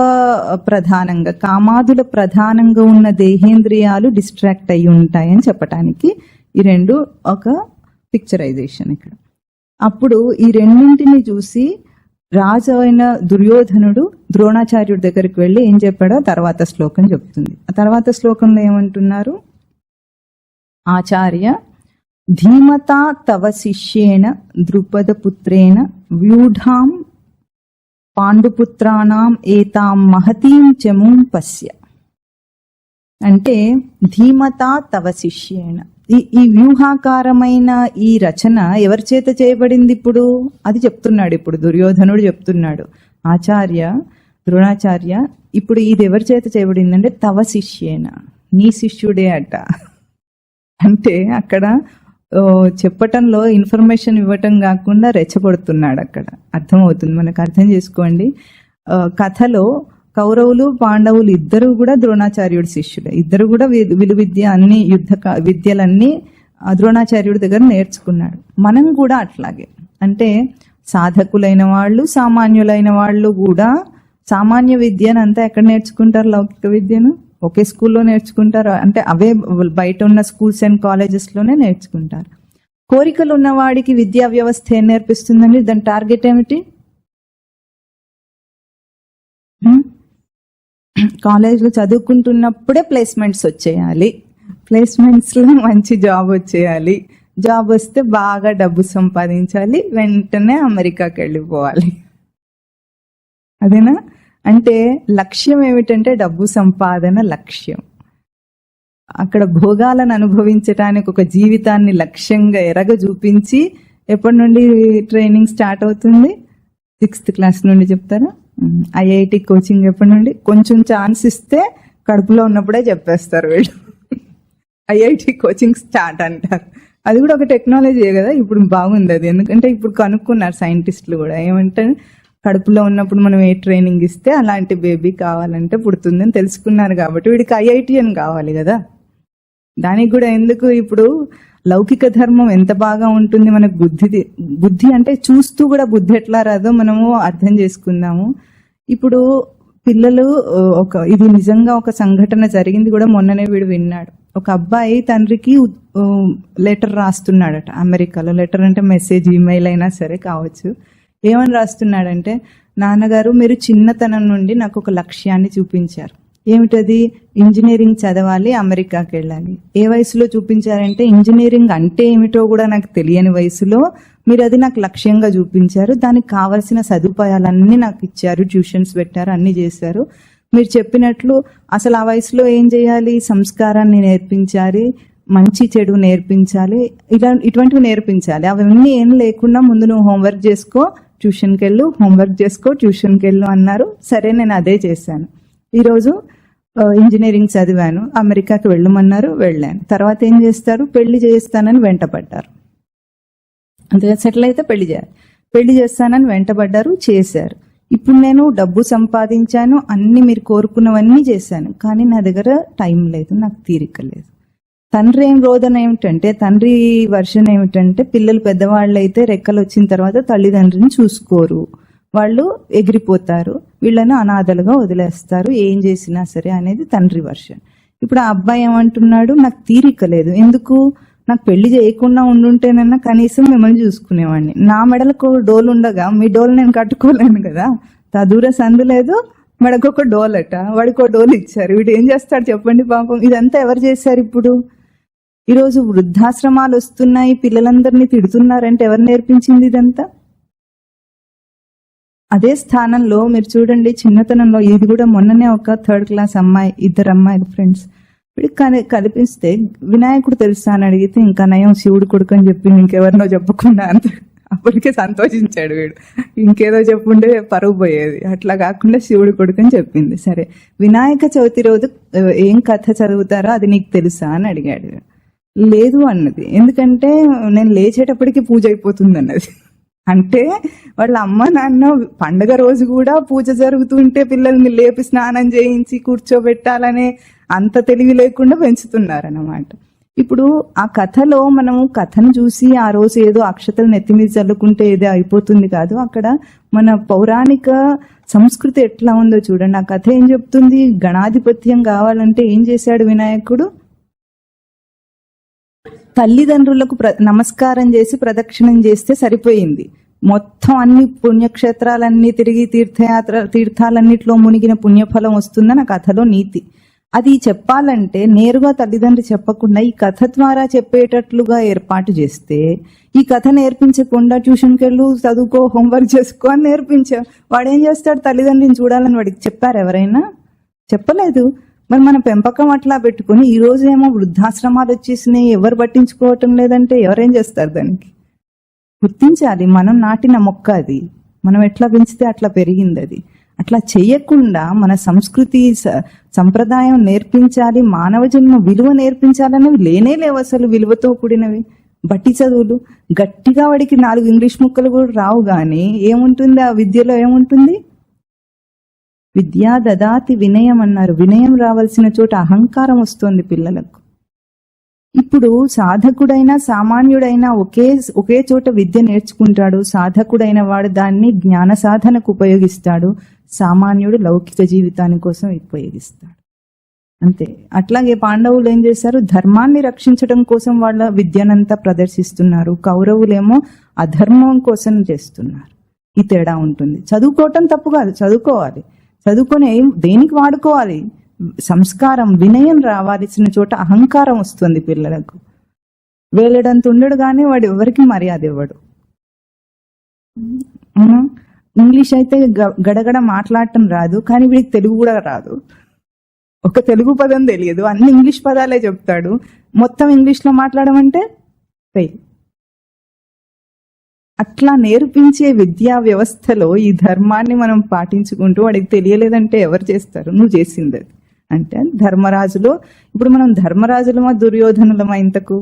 A: ప్రధానంగా, కామాదుల ప్రధానంగా ఉన్న దేహేంద్రియాలు డిస్ట్రాక్ట్ అయి ఉంటాయని చెప్పటానికి ఈ రెండు ఒక పిక్చరైజేషన్ ఇక్కడ. అప్పుడు ఈ రెండింటిని చూసి రాజు అయిన దుర్యోధనుడు ద్రోణాచార్యుడి దగ్గరికి వెళ్ళి ఏం చెప్పాడో తర్వాత శ్లోకం చెప్తుంది. ఆ తర్వాత శ్లోకంలో ఏమంటున్నారు? ఆచార్య ధీమతా తవ శిష్యేన ద్రుపద పుత్రేణ వ్యూఢాం పాండుపుత్రానాం ఏతాం మహతీం చమూం పశ్య. అంటే ధీమతా తవ శిష్యేన, ఈ వ్యూహాకారమైన ఈ రచన ఎవరి చేత చేయబడింది? ఇప్పుడు అది చెప్తున్నాడు. ఇప్పుడు దుర్యోధనుడు చెప్తున్నాడు, ఆచార్య ద్రోణాచార్య ఇప్పుడు ఇది ఎవరి చేత చేయబడింది అంటే తవ శిష్యేన, నీ శిష్యుడే అట. అంటే అక్కడ చెప్పటంలో ఇన్ఫర్మేషన్ ఇవ్వటం కాకుండా రెచ్చగొడుతున్నాడు. అక్కడ అర్థమవుతుంది మనకు. అర్థం చేసుకోండి. కథలో కౌరవులు పాండవులు ఇద్దరు కూడా ద్రోణాచార్యుడి శిష్యులే. ఇద్దరు కూడా విలువిద్య అన్ని యుద్ధ విద్యలన్నీ ద్రోణాచార్యుడి దగ్గర నేర్చుకున్నాడు. మనం కూడా అట్లాగే. అంటే సాధకులైన వాళ్ళు, సామాన్యులైన వాళ్ళు కూడా సామాన్య విద్యను అంతా ఎక్కడ నేర్చుకుంటారు? లౌకిక విద్యను ఒకే స్కూల్లో నేర్చుకుంటారు. అంటే అవే బయట ఉన్న స్కూల్స్ అండ్ కాలేజెస్ లోనే నేర్చుకుంటారు. కోరికలు ఉన్నవాడికి విద్యా వ్యవస్థ ఏం నేర్పిస్తుందండి? దాని టార్గెట్ ఏమిటి? కాలేజ్లో చదువుకుంటున్నప్పుడే ప్లేస్మెంట్స్ వచ్చేయాలి, ప్లేస్మెంట్స్ లో మంచి జాబ్ వచ్చేయాలి, జాబ్ వస్తే బాగా డబ్బు సంపాదించాలి, వెంటనే అమెరికాకి వెళ్ళిపోవాలి. అదేనా? అంటే లక్ష్యం ఏమిటంటే డబ్బు సంపాదన లక్ష్యం. అక్కడ భోగాలను అనుభవించడానికి ఒక జీవితాన్ని లక్ష్యంగా ఎరగ చూపించి ఎప్పటి నుండి ట్రైనింగ్ స్టార్ట్ అవుతుంది? 6th క్లాస్ నుండి చెప్తారా? ఐఐటి కోచింగ్ ఎప్పటి నుండి? కొంచెం ఛాన్స్ ఇస్తే కడుపులో ఉన్నప్పుడే చెప్పేస్తారు వీళ్ళు. ఐఐటి కోచింగ్ స్టార్ట్ అంటారు. అది కూడా ఒక టెక్నాలజీ కదా, ఇప్పుడు బాగుంది అది. ఎందుకంటే ఇప్పుడు కనుక్కున్నారు సైంటిస్టులు కూడా, ఏమంటే కడుపులో ఉన్నప్పుడు మనం ఏ ట్రైనింగ్ ఇస్తే అలాంటి బేబీ కావాలంటే పుడుతుందని తెలుసుకున్నారు. కాబట్టి వీడికి ఐఐటి అని కావాలి కదా. దానికి కూడా ఎందుకు, ఇప్పుడు లౌకిక ధర్మం ఎంత బాగా ఉంటుంది మనకు. బుద్ధి అంటే చూస్తూ కూడా బుద్ధి ఎట్లా రాదో మనము అర్థం చేసుకుందాము. ఇప్పుడు పిల్లలు ఇది నిజంగా ఒక సంఘటన జరిగింది కూడా, మొన్ననే వీడు విన్నాడు. ఒక అబ్బాయి తండ్రికి లెటర్ రాస్తున్నాడట అమెరికాలో. లెటర్ అంటే మెసేజ్, ఈమెయిల్ అయినా సరే కావచ్చు. ఏమని రాస్తున్నాడంటే, నాన్నగారు మీరు చిన్నతనం నుండి నాకు ఒక లక్ష్యాన్ని చూపించారు. ఏమిటది? ఇంజనీరింగ్ చదవాలి, అమెరికాకి వెళ్ళాలి. ఏ వయసులో చూపించారంటే, ఇంజనీరింగ్ అంటే ఏమిటో కూడా నాకు తెలియని వయసులో మీరు అది నాకు లక్ష్యంగా చూపించారు. దానికి కావలసిన సదుపాయాలన్నీ నాకు ఇచ్చారు, ట్యూషన్స్ పెట్టారు, అన్ని చేశారు. మీరు చెప్పినట్లు అసలు ఆ వయసులో ఏం చేయాలి? సంస్కారాన్ని నేర్పించాలి, మంచి చెడు నేర్పించాలి, ఇటువంటివి నేర్పించాలి. అవన్నీ ఏం లేకుండా ముందు నువ్వు హోంవర్క్ చేసుకో, ట్యూషన్కి వెళ్ళు, హోంవర్క్ చేసుకో, ట్యూషన్కి వెళ్ళు అన్నారు. సరే, నేను అదే చేశాను. ఈరోజు ఇంజనీరింగ్ చదివాను, అమెరికాకి వెళ్ళమన్నారు, వెళ్ళాను. తర్వాత ఏం చేస్తారు? పెళ్లి చేస్తానని వెంటపడ్డారు. అంతగా సెటిల్ అయితే పెళ్లి చేయాలి, పెళ్లి చేస్తానని వెంటపడ్డారు, చేశారు. ఇప్పుడు నేను డబ్బు సంపాదించాను, అన్ని మీరు కోరుకున్నవన్నీ చేశాను, కానీ నా దగ్గర టైం లేదు, నాకు తీరిక లేదు. తండ్రి రోదన ఏమిటంటే, తండ్రి వర్షన్ ఏమిటంటే, పిల్లలు పెద్దవాళ్ళు అయితే రెక్కలు వచ్చిన తర్వాత తల్లిదండ్రిని చూసుకోరు, వాళ్ళు ఎగిరిపోతారు, వీళ్ళని అనాథలుగా వదిలేస్తారు, ఏం చేసినా సరే అనేది తండ్రి వర్షన్. ఇప్పుడు ఆ అబ్బాయి ఏమంటున్నాడు? నాకు తీరిక లేదు. ఎందుకు? నాకు పెళ్లి చేయకుండా ఉండుంటేనన్నా కనీసం మిమ్మల్ని చూసుకునేవాడిని. నా మెడలకు డోలు ఉండగా మీ డోలు నేను కట్టుకోలేను కదా. దూర సందు లేదు, మెడకొక డోలట, వాడికి డోలు ఇచ్చారు. వీడు ఏం చేస్తాడు చెప్పండి పాపం. ఇదంతా ఎవరు చేశారు? ఇప్పుడు ఈరోజు వృద్ధాశ్రమాలు వస్తున్నాయి, పిల్లలందరినీ తిడుతున్నారంటే ఎవరు నేర్పించింది ఇదంతా? అదే స్థానంలో మీరు చూడండి, చిన్నతనంలో ఇది కూడా మొన్ననే ఒక 3rd క్లాస్ అమ్మాయి, 2 అమ్మాయిలు ఫ్రెండ్స్, వీడికి కల్పిస్తే వినాయకుడు తెలుసా అని అడిగితే, ఇంకా నయం శివుడు కొడుకు అని చెప్పి ఇంకెవరినో చెప్పకుండా అంత అప్పటికే సంతోషించాడు వీడు. ఇంకేదో చెప్పుంటే పరువు పోయేది. అట్లా కాకుండా శివుడు కొడుకు అని చెప్పింది. సరే, వినాయక చవితి రోజు ఏం కథ చదువుతారో అది నీకు తెలుసా అని అడిగాడు. లేదు అన్నది. ఎందుకంటే నేను లేచేటప్పటికి పూజ అయిపోతుంది అన్నది. అంటే వాళ్ళ అమ్మ నాన్న పండగ రోజు కూడా పూజ జరుగుతుంటే పిల్లల్ని లేపి స్నానం చేయించి కూర్చోబెట్టాలనే అంత తెలివి లేకుండా పెంచుతున్నారన్నమాట. ఇప్పుడు ఆ కథలో మనము కథను చూసి ఆ రోజు ఏదో అక్షతలు నెత్తి మీద చల్లుకుంటే ఏదో అయిపోతుంది కాదు. అక్కడ మన పౌరాణిక సంస్కృతి ఎట్లా ఉందో చూడండి. ఆ కథ ఏం చెప్తుంది? గణాధిపత్యం కావాలంటే ఏం చేశాడు వినాయకుడు? తల్లిదండ్రులకు నమస్కారం చేసి ప్రదక్షిణం చేస్తే సరిపోయింది. మొత్తం అన్ని పుణ్యక్షేత్రాలన్నీ తిరిగి తీర్థాలన్నిట్లో మునిగిన పుణ్యఫలం వస్తుందని ఆ కథలో నీతి. అది చెప్పాలంటే నేరుగా తల్లిదండ్రి చెప్పకుండా ఈ కథ ద్వారా చెప్పేటట్లుగా ఏర్పాటు చేస్తే, ఈ కథ నేర్పించకుండా ట్యూషన్కి వెళ్ళు, చదువుకో, హోంవర్క్ చేసుకో అని నేర్పించావు. వాడేం చేస్తాడు? తల్లిదండ్రిని చూడాలని వాడికి చెప్పారు ఎవరైనా? చెప్పలేదు. మరి మన పెంపకం అట్లా పెట్టుకుని ఈ రోజు ఏమో వృద్ధాశ్రమాలు వచ్చేసినాయి, ఎవరు పట్టించుకోవటం లేదంటే ఎవరేం చేస్తారు? దానికి గుర్తించాలి, మనం నాటిన మొక్క అది, మనం ఎట్లా పెంచితే అట్లా పెరిగింది అది. అట్లా చేయకుండా మన సంస్కృతి సంప్రదాయం నేర్పించాలి, మానవ జన్మ విలువ నేర్పించాలనేవి లేనే లేవు అసలు. విలువతో కూడినవి బట్టి చదువులు, గట్టిగా వాడికి 4 ఇంగ్లీష్ ముక్కలు కూడా రావు, కానీ ఏముంటుంది ఆ విద్యలో? ఏముంటుంది? విద్యా దదాతి వినయం అన్నారు. వినయం రావాల్సిన చోట అహంకారం వస్తుంది పిల్లలకు. ఇప్పుడు సాధకుడైనా సామాన్యుడైనా ఒకే చోట విద్య నేర్చుకుంటాడు. సాధకుడైన వాడు దాన్ని జ్ఞాన సాధనకు ఉపయోగిస్తాడు, సామాన్యుడు లౌకిక జీవితాని కోసం ఉపయోగిస్తాడు. అంతే. అట్లాగే పాండవులు ఏం చేశారు? ధర్మాన్ని రక్షించడం కోసం వాళ్ళ విద్యనంతా ప్రదర్శిస్తున్నారు. కౌరవులేమో అధర్మం కోసం చేస్తున్నారు. ఈ తేడా ఉంటుంది. చదువుకోవటం తప్పు కాదు, చదువుకోవాలి. చదువుకొని దేనికి వాడుకోవాలి? సంస్కారం, వినయం రావాల్సిన చోట అహంకారం వస్తుంది పిల్లలకు. వేలడంత ఉండడు కానీ వాడు ఎవరికి మర్యాద ఇవ్వడు. ఇంగ్లీష్ అయితే గడగడ మాట్లాడటం రాదు, కానీ వీడికి తెలుగు కూడా రాదు. ఒక తెలుగు పదం తెలియదు, అన్ని ఇంగ్లీష్ పదాలే చెప్తాడు. మొత్తం ఇంగ్లీష్లో మాట్లాడమంటే ఫెయిల్. అట్లా నేర్పించే విద్యా వ్యవస్థలో ఈ ధర్మాన్ని మనం పాటించుకుంటూ వాడికి తెలియలేదంటే ఎవరు చేస్తారు? నువ్వు చేసింది అది అంటే ధర్మరాజులో. ఇప్పుడు మనం ధర్మరాజులమా దుర్యోధనులమా ఇంతకు?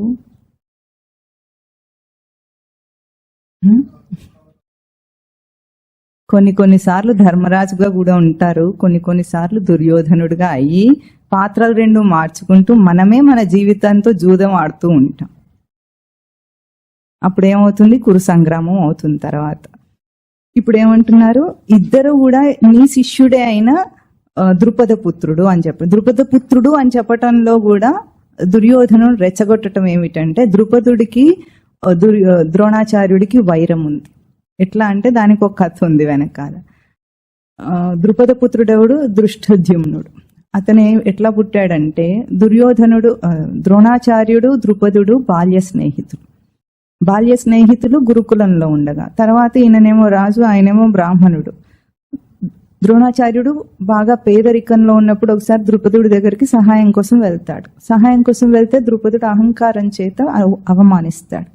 A: కొన్నిసార్లు ధర్మరాజుగా కూడా ఉంటారు, కొన్నిసార్లు దుర్యోధనుడిగా అయ్యి పాత్రలు రెండు మార్చుకుంటూ మనమే మన జీవితంతో జూదం ఆడుతూ ఉంటాం. అప్పుడేమవుతుంది? కురు సంగ్రామం అవుతుంది. తర్వాత ఇప్పుడు ఏమంటున్నారు? ఇద్దరు కూడా నీ శిష్యుడే అయిన ద్రుపద పుత్రుడు అని చెప్పి, ద్రుపద పుత్రుడు అని చెప్పటంలో కూడా దుర్యోధనుడు రెచ్చగొట్టడం ఏమిటంటే, ద్రుపదుడికి ద్రోణాచార్యుడికి వైరం ఉంది. ఎట్లా అంటే దానికి ఒక కథ ఉంది వెనకాల. ద్రుపద పుత్రుడెవడు? దృష్టద్యుమ్నుడు. అతను ఎట్లా పుట్టాడంటే, ద్రోణాచార్యుడు ద్రుపదుడు బాల్య స్నేహితులు గురుకులంలో ఉండగా, తర్వాత ఈయననేమో రాజు, ఆయనేమో బ్రాహ్మణుడు. ద్రోణాచార్యుడు బాగా పేదరికంలో ఉన్నప్పుడు ఒకసారి ద్రుపదుడి దగ్గరికి సహాయం కోసం వెళ్తాడు. సహాయం కోసం వెళ్తే ద్రుపదుడు అహంకారం చేత అవమానిస్తాడు.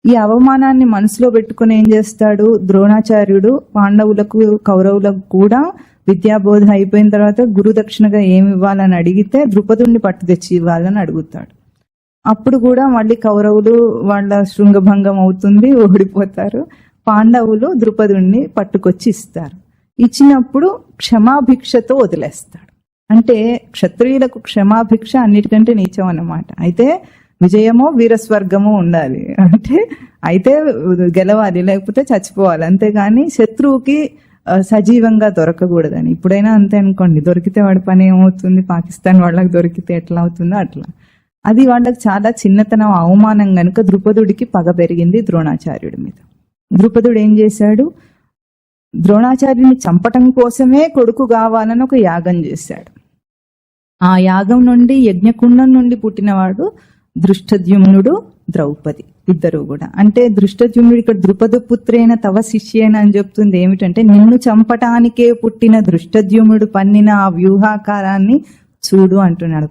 A: ఈ అవమానాన్ని మనసులో పెట్టుకుని ఏం చేస్తాడు? ద్రోణాచార్యుడు పాండవులకు కౌరవులకు కూడా విద్యాబోధ అయిపోయిన తర్వాత గురుదక్షిణగా ఏమి ఇవ్వాలని అడిగితే ద్రుపదుడిని పట్టు తెచ్చి ఇవ్వాలని అడుగుతాడు. అప్పుడు కూడా మళ్ళీ కౌరవులు వాళ్ళ శృంగభంగం అవుతుంది, ఓడిపోతారు. పాండవులు ద్రుపదుడిని పట్టుకొచ్చి ఇస్తారు. ఇచ్చినప్పుడు క్షమాభిక్షతో వదిలేస్తాడు. అంటే క్షత్రియులకు క్షమాభిక్ష అన్నిటికంటే నీచం అన్నమాట. అయితే విజయమో వీరస్వర్గమో ఉండాలి, అంటే అయితే గెలవాలి, లేకపోతే చచ్చిపోవాలి. అంతేగాని శత్రువుకి సజీవంగా దొరకకూడదని. ఇప్పుడైనా అంతే అనుకోండి, దొరికితే వాడి పని ఏమవుతుంది? పాకిస్తాన్ వాళ్ళకి దొరికితే ఎట్లా అవుతుందో అట్లా. అది వాళ్ళకి చాలా చిన్నతనం, అవమానం గనుక ద్రుపదుడికి పగ పెరిగింది ద్రోణాచార్యుడి మీద. ద్రుపదుడు ఏం చేశాడు? ద్రోణాచార్యుని చంపటం కోసమే కొడుకు కావాలని ఒక యాగం చేశాడు. ఆ యాగం నుండి, యజ్ఞకుండం నుండి పుట్టినవాడు దృష్టద్యుమ్నుడు, ద్రౌపది ఇద్దరు కూడా. అంటే దృష్టద్యుమ్నుడు ఇక్కడ ద్రుపద పుత్రేన తవ శిష్యేన అని చెప్తుంది ఏమిటంటే, నిన్ను చంపటానికే పుట్టిన దృష్టద్యుమ్నుడు పన్నిన ఆ వ్యూహాకారాన్ని చూడు అంటున్నాడు.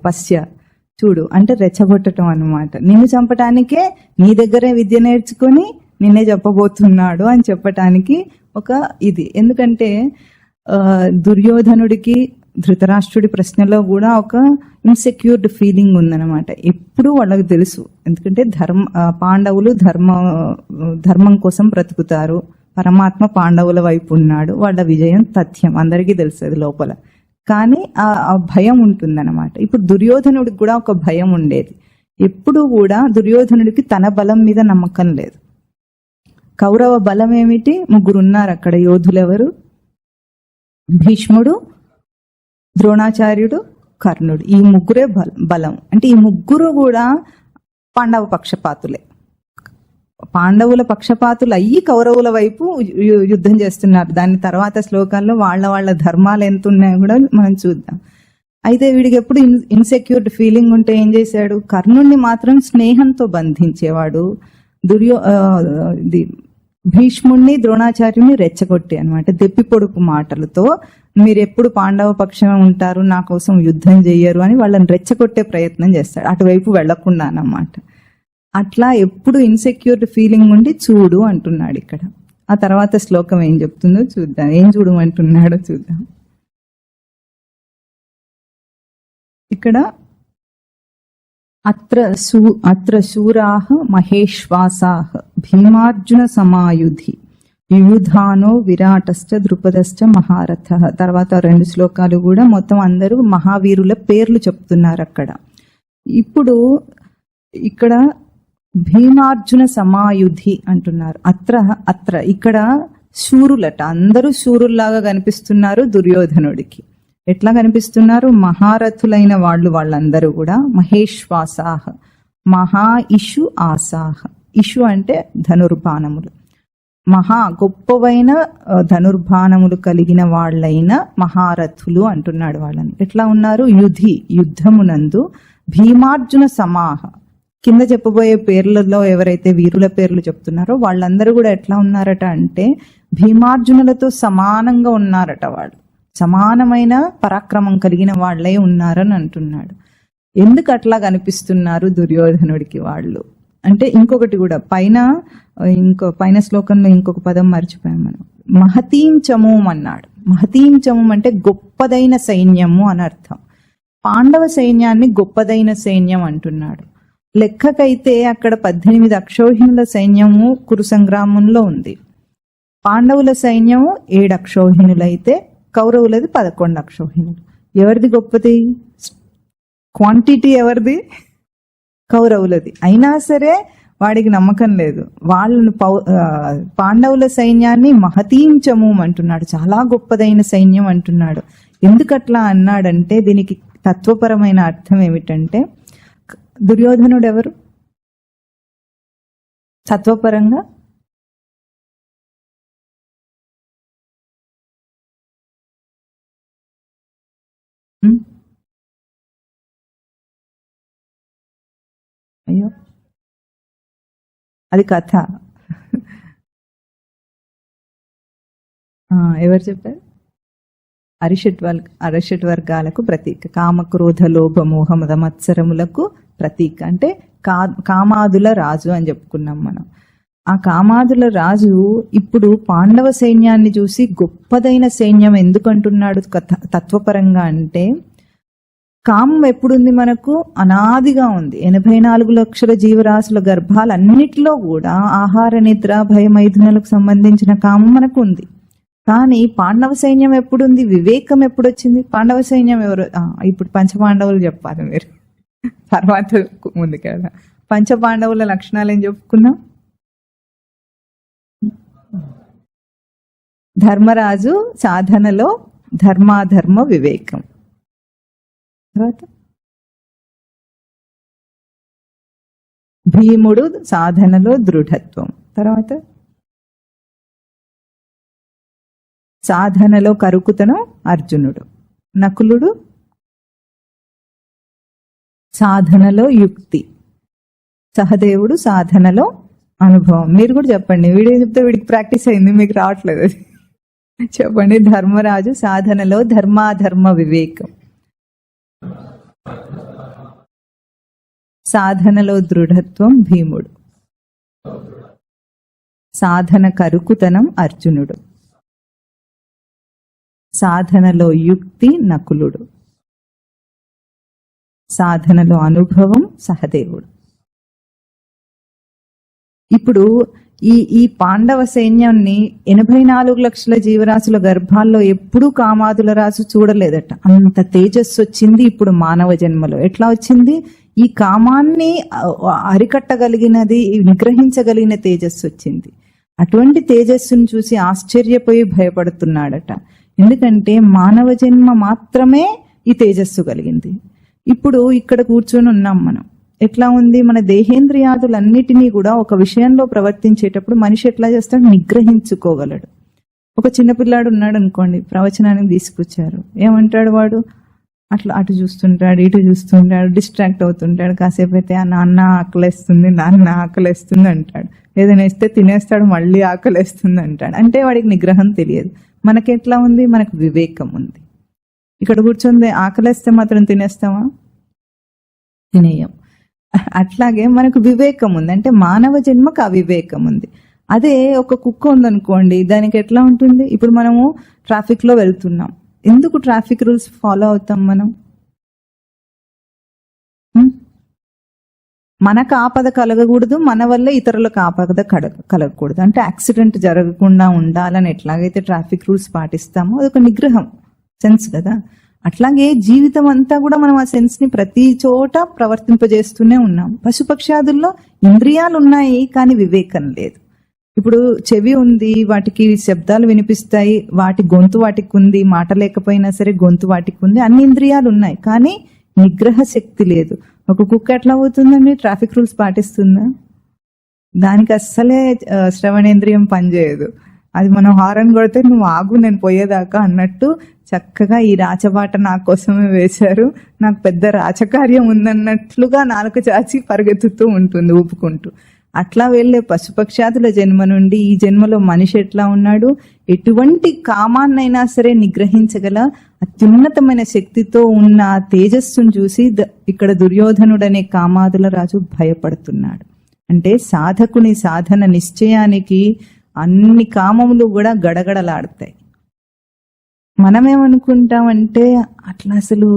A: చూడు అంటే రెచ్చగొట్టడం అన్నమాట. నిన్ను చంపటానికే నీ దగ్గరే విద్య నేర్చుకొని నిన్నే చెప్పబోతున్నాడు అని చెప్పటానికి ఒక ఇది. ఎందుకంటే దుర్యోధనుడికి ధృతరాష్ట్రుడి ప్రశ్నలో కూడా ఒక ఇన్సెక్యూర్డ్ ఫీలింగ్ ఉందన్నమాట. ఎప్పుడు వాళ్ళకి తెలుసు, ఎందుకంటే పాండవులు ధర్మం కోసం బ్రతుకుతారు, పరమాత్మ పాండవుల వైపు ఉన్నాడు, వాళ్ళ విజయం తథ్యం, అందరికీ తెలుసు అది లోపల. కానీ ఆ భయం ఉంటుందన్నమాట. ఇప్పుడు దుర్యోధనుడికి కూడా ఒక భయం ఉండేది. ఎప్పుడు కూడా దుర్యోధనుడికి తన బలం మీద నమ్మకం లేదు. కౌరవ బలం ఏమిటి? ముగ్గురు ఉన్నారు అక్కడ యోధులు. ఎవరు? భీష్ముడు, ద్రోణాచార్యుడు, కర్ణుడు. ఈ ముగ్గురే బలం. అంటే ఈ ముగ్గురు కూడా పాండవ పక్షపాతులే. పాండవుల పక్షపాతులు అయ్యి కౌరవుల వైపు యుద్ధం చేస్తున్నారు. దాని తర్వాత శ్లోకాల్లో వాళ్ళ ధర్మాలు ఎంత ఉన్నాయో కూడా మనం చూద్దాం. అయితే వీడికి ఎప్పుడు ఇన్సెక్యూర్డ్ ఫీలింగ్ ఉంటే ఏం చేశాడు? కర్ణుడిని మాత్రం స్నేహంతో బంధించేవాడు. భీష్ముడిని, ద్రోణాచార్యుని రెచ్చగొట్టి అనమాట, దెప్పి పొడుపు మాటలతో మీరు ఎప్పుడు పాండవ పక్షం ఉంటారు, నా కోసం యుద్ధం చెయ్యరు అని వాళ్ళని రెచ్చగొట్టే ప్రయత్నం చేస్తాడు, అటువైపు వెళ్లకుండా అన్నమాట. అట్లా ఎప్పుడు ఇన్సెక్యూర్డ్ ఫీలింగ్ ఉండి చూడు అంటున్నాడు ఇక్కడ. ఆ తర్వాత శ్లోకం ఏం చెప్తుందో చూద్దాం, ఏం చూడమంటున్నాడో చూద్దాం. ఇక్కడ అత్ర శూరాః మహేశ్వాసాః భీమార్జున సమాయుధి యుయుధానో విరాటశ్చ ద్రుపదశ్చ మహారథః. తర్వాత 2 శ్లోకాలు కూడా మొత్తం అందరూ మహావీరుల పేర్లు చెప్తున్నారు అక్కడ. ఇప్పుడు ఇక్కడ భీమార్జున సమాయుధి అంటున్నారు. అత్ర ఇక్కడ శూరులట, అందరూ శూరుల్లాగా కనిపిస్తున్నారు దుర్యోధనుడికి. ఎట్లా కనిపిస్తున్నారు? మహారథులైన వాళ్ళందరూ కూడా మహేశ్వాసాహ, మహా ఇషు ఆసాహ. ఇషు అంటే ధనుర్బాణములు, మహా గొప్పవైన ధనుర్బాణములు కలిగిన వాళ్ళైన మహారథులు అంటున్నాడు వాళ్ళని. ఎట్లా ఉన్నారు? యుధి యుద్ధమునందు, భీమార్జున సమాహ కింద చెప్పబోయే పేర్లలో ఎవరైతే వీరుల పేర్లు చెప్తున్నారో వాళ్ళందరూ కూడా ఎట్లా ఉన్నారట అంటే భీమార్జునులతో సమానంగా ఉన్నారట. వాళ్ళు సమానమైన పరాక్రమం కలిగిన వాళ్ళే ఉన్నారని అంటున్నాడు. ఎందుకు అట్లా కనిపిస్తున్నారు దుర్యోధనుడికి వాళ్ళు అంటే, ఇంకొకటి కూడా పైన శ్లోకంలో ఇంకొక పదం మర్చిపోయాం మనం. మహతీం చమూం అన్నాడు. మహతీం చమూం అంటే గొప్పదైన సైన్యము అని అర్థం. పాండవ సైన్యాన్ని గొప్పదైన సైన్యం అంటున్నాడు. లెక్కకైతే అక్కడ 18 అక్షౌహిణుల సైన్యము కురు సంగ్రామంలో ఉంది. పాండవుల సైన్యము 7 అక్షౌహిణులైతే కౌరవులది 11 అక్షౌహిణులు. ఎవరిది గొప్పది? క్వాంటిటీ ఎవరిది? కౌరవులది. అయినా సరే వాడికి నమ్మకం లేదు. వాళ్ళను పాండవుల సైన్యాన్ని మహతీంచము అంటున్నాడు, చాలా గొప్పదైన సైన్యం అంటున్నాడు. ఎందుకట్లా అన్నాడంటే దీనికి తత్వపరమైన అర్థం ఏమిటంటే, దుర్యోధనుడు ఎవరు తత్వపరంగా? అయ్యో అది కథ. ఎవరు చెప్పారు? అరిషట్ వర్గాలకు ప్రతీక. కామక్రోధ లోభ మోహ మద మత్సరములకు ప్రతీక. అంటే కామాదుల రాజు అని చెప్పుకున్నాం మనం. ఆ కామాదుల రాజు ఇప్పుడు పాండవ సైన్యాన్ని చూసి గొప్పదైన సైన్యం ఎందుకంటున్నాడు తత్వపరంగా అంటే, కామం ఎప్పుడుంది మనకు? అనాదిగా ఉంది. 84 లక్షల జీవరాశుల గర్భాలన్నిటిలో కూడా ఆహార నిద్ర భయమైథునలకు సంబంధించిన కామం మనకు ఉంది. కానీ పాండవ సైన్యం ఎప్పుడుంది? వివేకం ఎప్పుడొచ్చింది? పాండవ సైన్యం ఎవరు? ఇప్పుడు పంచపాండవులు చెప్పాలి మీరు, తర్వాత ముందు కదా. పంచపాండవుల లక్షణాలు ఏం చెప్పుకున్నాం? ధర్మరాజు సాధనలో ధర్మాధర్మ వివేకం. తర్వాత భీముడు సాధనలో దృఢత్వం. తర్వాత సాధనలో కరుకుతనం అర్జునుడు. నకులుడు సాధనలో యుక్తి. సహదేవుడు సాధనలో అనుభవం. మీరు కూడా చెప్పండి. వీడియో చెప్తే వీడికి ప్రాక్టీస్ అయింది, మీకు రావట్లేదు. చెప్పండి. ధర్మరాజు సాధనలో ధర్మాధర్మ వివేకం. సాధనలో దృఢత్వం భీముడు. సాధన కరుకుతనం అర్జునుడు. సాధనలో యుక్తి నకులుడు. సాధనలో అనుభవం సహదేవుడు. ఇప్పుడు ఈ పాండవ సైన్యాన్ని 84 లక్షల జీవరాశుల గర్భాల్లో ఎప్పుడూ కామాదుల రాజు చూడలేదట. అంత తేజస్సు వచ్చింది ఇప్పుడు మానవ జన్మలో. ఎట్లా వచ్చింది? ఈ కామాన్ని అరికట్టగలిగినది, నిగ్రహించగలిగిన తేజస్సు వచ్చింది. అటువంటి తేజస్సును చూసి ఆశ్చర్యపోయి భయపడుతున్నాడట. ఎందుకంటే మానవ జన్మ మాత్రమే ఈ తేజస్సు కలిగింది. ఇప్పుడు ఇక్కడ కూర్చొని ఉన్నాం మనం. ఎట్లా ఉంది? మన దేహేంద్రియాదులన్నిటినీ కూడా ఒక విషయంలో ప్రవర్తించేటప్పుడు మనిషి ఎట్లా చేస్తాడు? నిగ్రహించుకోగలడు. ఒక చిన్నపిల్లాడు ఉన్నాడు అనుకోండి, ప్రవచనానికి తీసుకొచ్చారు, ఏమంటాడు వాడు? అట్లా అటు చూస్తుంటాడు, ఇటు చూస్తుంటాడు, డిస్ట్రాక్ట్ అవుతుంటాడు. కాసేపు అయితే నాన్న ఆకలేస్తుంది, నాన్న ఆకలేస్తుంది అంటాడు. ఏదైనా ఇస్తే తినేస్తాడు, మళ్ళీ ఆకలేస్తుంది అంటాడు. అంటే వాడికి నిగ్రహం తెలియదు. మనకి ఎట్లా ఉంది? మనకు వివేకం ఉంది. ఇక్కడ కూర్చొని ఆకలేస్తే మాత్రం తినేస్తామా? తినేయం. అట్లాగే మనకు వివేకం ఉంది. అంటే మానవ జన్మకు అవివేకం ఉంది. అదే ఒక కుక్క ఉందనుకోండి, దానికి ఎట్లా ఉంటుంది? ఇప్పుడు మనము ట్రాఫిక్ లో వెళ్తున్నాం. ఎందుకు ట్రాఫిక్ రూల్స్ ఫాలో అవుతాం మనం? మనకు ఆపద కలగకూడదు, మన వల్ల ఇతరులకు ఆపద కలగకూడదు. అంటే యాక్సిడెంట్ జరగకుండా ఉండాలని ఎట్లాగైతే ట్రాఫిక్ రూల్స్ పాటిస్తామో అదొక నిగ్రహం, సెన్స్ కదా. అట్లాగే జీవితం అంతా కూడా మనం ఆ సెన్స్ ని ప్రతి చోట ప్రవర్తింపజేస్తూనే ఉన్నాం. పశుపక్షాదుల్లో ఇంద్రియాలు ఉన్నాయి కానీ వివేకం లేదు. ఇప్పుడు చెవి ఉంది, వాటికి శబ్దాలు వినిపిస్తాయి, వాటి గొంతు వాటికి ఉంది, మాట లేకపోయినా సరే గొంతు వాటికి ఉంది, అన్ని ఇంద్రియాలు ఉన్నాయి కానీ నిగ్రహ శక్తి లేదు. ఒక కుక్క ఎట్లా అవుతుందండి? ట్రాఫిక్ రూల్స్ పాటిస్తుందా? దానికి అస్సలే శ్రవణేంద్రియం పనిచేయదు. అది మనం హారన్ కొడితే నువ్వు ఆగు నేను పోయేదాకా అన్నట్టు చక్కగా ఈ రాచబాట నా కోసమే వేశారు, నాకు పెద్ద రాచకార్యం ఉందన్నట్లుగా నాలుక చాచి పరిగెత్తుతూ ఉంటుంది ఊపుకుంటూ. అట్లా వెళ్ళే పశుపక్షాదుల జన్మ నుండి ఈ జన్మలో మనిషి ఎట్లా ఉన్నాడు, ఎటువంటి కామాన్నైనా సరే నిగ్రహించగల అత్యున్నతమైన శక్తితో ఉన్న ఆ తేజస్సును చూసి ఇక్కడ దుర్యోధనుడనే కామాదుల రాజు భయపడుతున్నాడు. అంటే సాధకుని సాధన నిశ్చయానికి అన్ని కామములు కూడా గడగడలాడతాయి. మనమేమనుకుంటామంటే అట్లా అసలు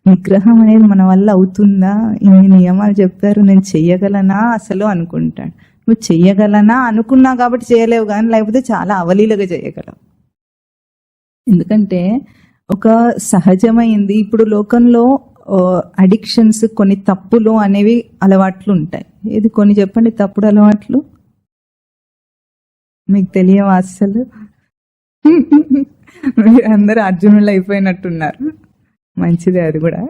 A: నిగ్రహం అనేది మన వల్ల అవుతుందా, ఇన్ని నియమాలు చెప్పారు, నేను చెయ్యగలనా అసలు అనుకుంటాడు. నువ్వు చెయ్యగలనా అనుకున్నావు కాబట్టి చేయలేవు, కానీ లేకపోతే చాలా అవలీలగా చేయగలవు. ఎందుకంటే ఒక సహజమైంది, ఇప్పుడు లోకంలో అడిక్షన్స్, కొన్ని తప్పులు అనేవి అలవాట్లు ఉంటాయి. ఇది కొన్ని చెప్పండి తప్పుడు అలవాట్లు మీకు తెలియవా అసలు? మీరు అందరూ అర్జునులు అయిపోయినట్టున్నారు. మంచిదే అది కూడా.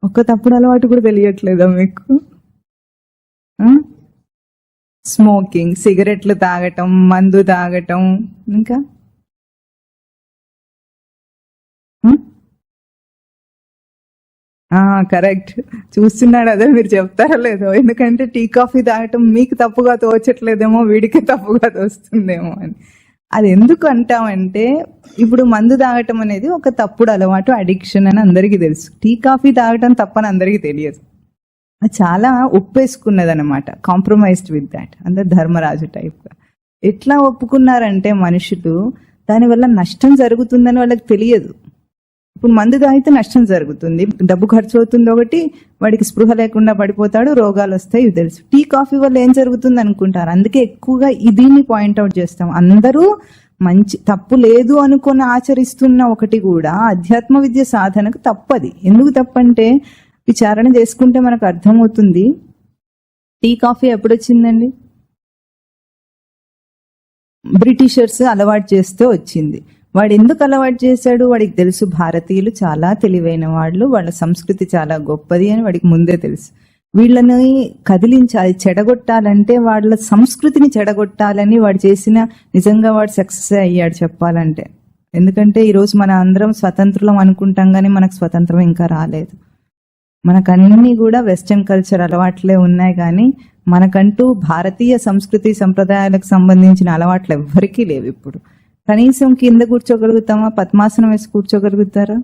A: ఒక తప్పుడు అలవాటు కూడా తెలియట్లేదా మీకు? స్మోకింగ్, సిగరెట్లు తాగటం, మందు తాగటం, ఇంకా కరెక్ట్. చూస్తున్నాడు అదే, మీరు చెప్తారా లేదో. ఎందుకంటే టీ కాఫీ తాగటం మీకు తప్పుగా తోచట్లేదేమో, వీడికి తప్పుగా తోస్తుందేమో అని. అది ఎందుకు అంటామంటే, ఇప్పుడు మందు తాగటం అనేది ఒక తప్పుడు అలవాటు, అడిక్షన్ అని అందరికీ తెలుసు. టీ కాఫీ తాగటం తప్పని అందరికీ తెలియదు. అది చాలా ఒప్పేసుకున్నది అనమాట, కాంప్రమైజ్డ్ విత్ దాట్. అందరు ధర్మరాజు టైప్గా. ఎట్లా ఒప్పుకున్నారంటే మనుషులు, దానివల్ల నష్టం జరుగుతుందని వాళ్ళకి తెలియదు. ఇప్పుడు మందు తాగితే నష్టం జరుగుతుంది, డబ్బు ఖర్చు అవుతుంది, ఒకటి వాడికి స్పృహ లేకుండా పడిపోతాడు, రోగాలు వస్తాయి, ఇవి తెలుసు. టీ కాఫీ వల్ల ఏం జరుగుతుంది అనుకుంటారు. అందుకే ఎక్కువగా దీన్ని పాయింట్అవుట్ చేస్తాం. అందరూ మంచి తప్పు లేదు అనుకొని ఆచరిస్తున్న ఒకటి కూడా అధ్యాత్మ విద్య సాధనకు తప్పది. ఎందుకు తప్పంటే విచారణ చేసుకుంటే మనకు అర్థమవుతుంది. టీ కాఫీ ఎప్పుడు వచ్చిందండి? బ్రిటిషర్స్ అలవాటు చేస్తే వచ్చింది. వాడు ఎందుకు అలవాటు చేశాడు? వాడికి తెలుసు భారతీయులు చాలా తెలివైన వాళ్ళు, వాళ్ళ సంస్కృతి చాలా గొప్పది అని వాడికి ముందే తెలుసు. వీళ్ళని కదిలించాలి, చెడగొట్టాలంటే వాళ్ళ సంస్కృతిని చెడగొట్టాలని వాడు చేసిన, నిజంగా వాడు సక్సెస్ అయ్యాడు చెప్పాలంటే. ఎందుకంటే ఈరోజు మన అందరం స్వతంత్రం అనుకుంటాం, కానీ మనకు స్వతంత్రం ఇంకా రాలేదు. మనకన్నీ కూడా వెస్టర్న్ కల్చర్ అలవాట్లే ఉన్నాయి, కానీ మనకంటూ భారతీయ సంస్కృతి సంప్రదాయాలకు సంబంధించిన అలవాట్లు ఎవ్వరికీ లేవు. ఇప్పుడు కనీసం కింద కూర్చోగలుగుతామా? పద్మాసనం వేసి కూర్చోగలుగుతారా?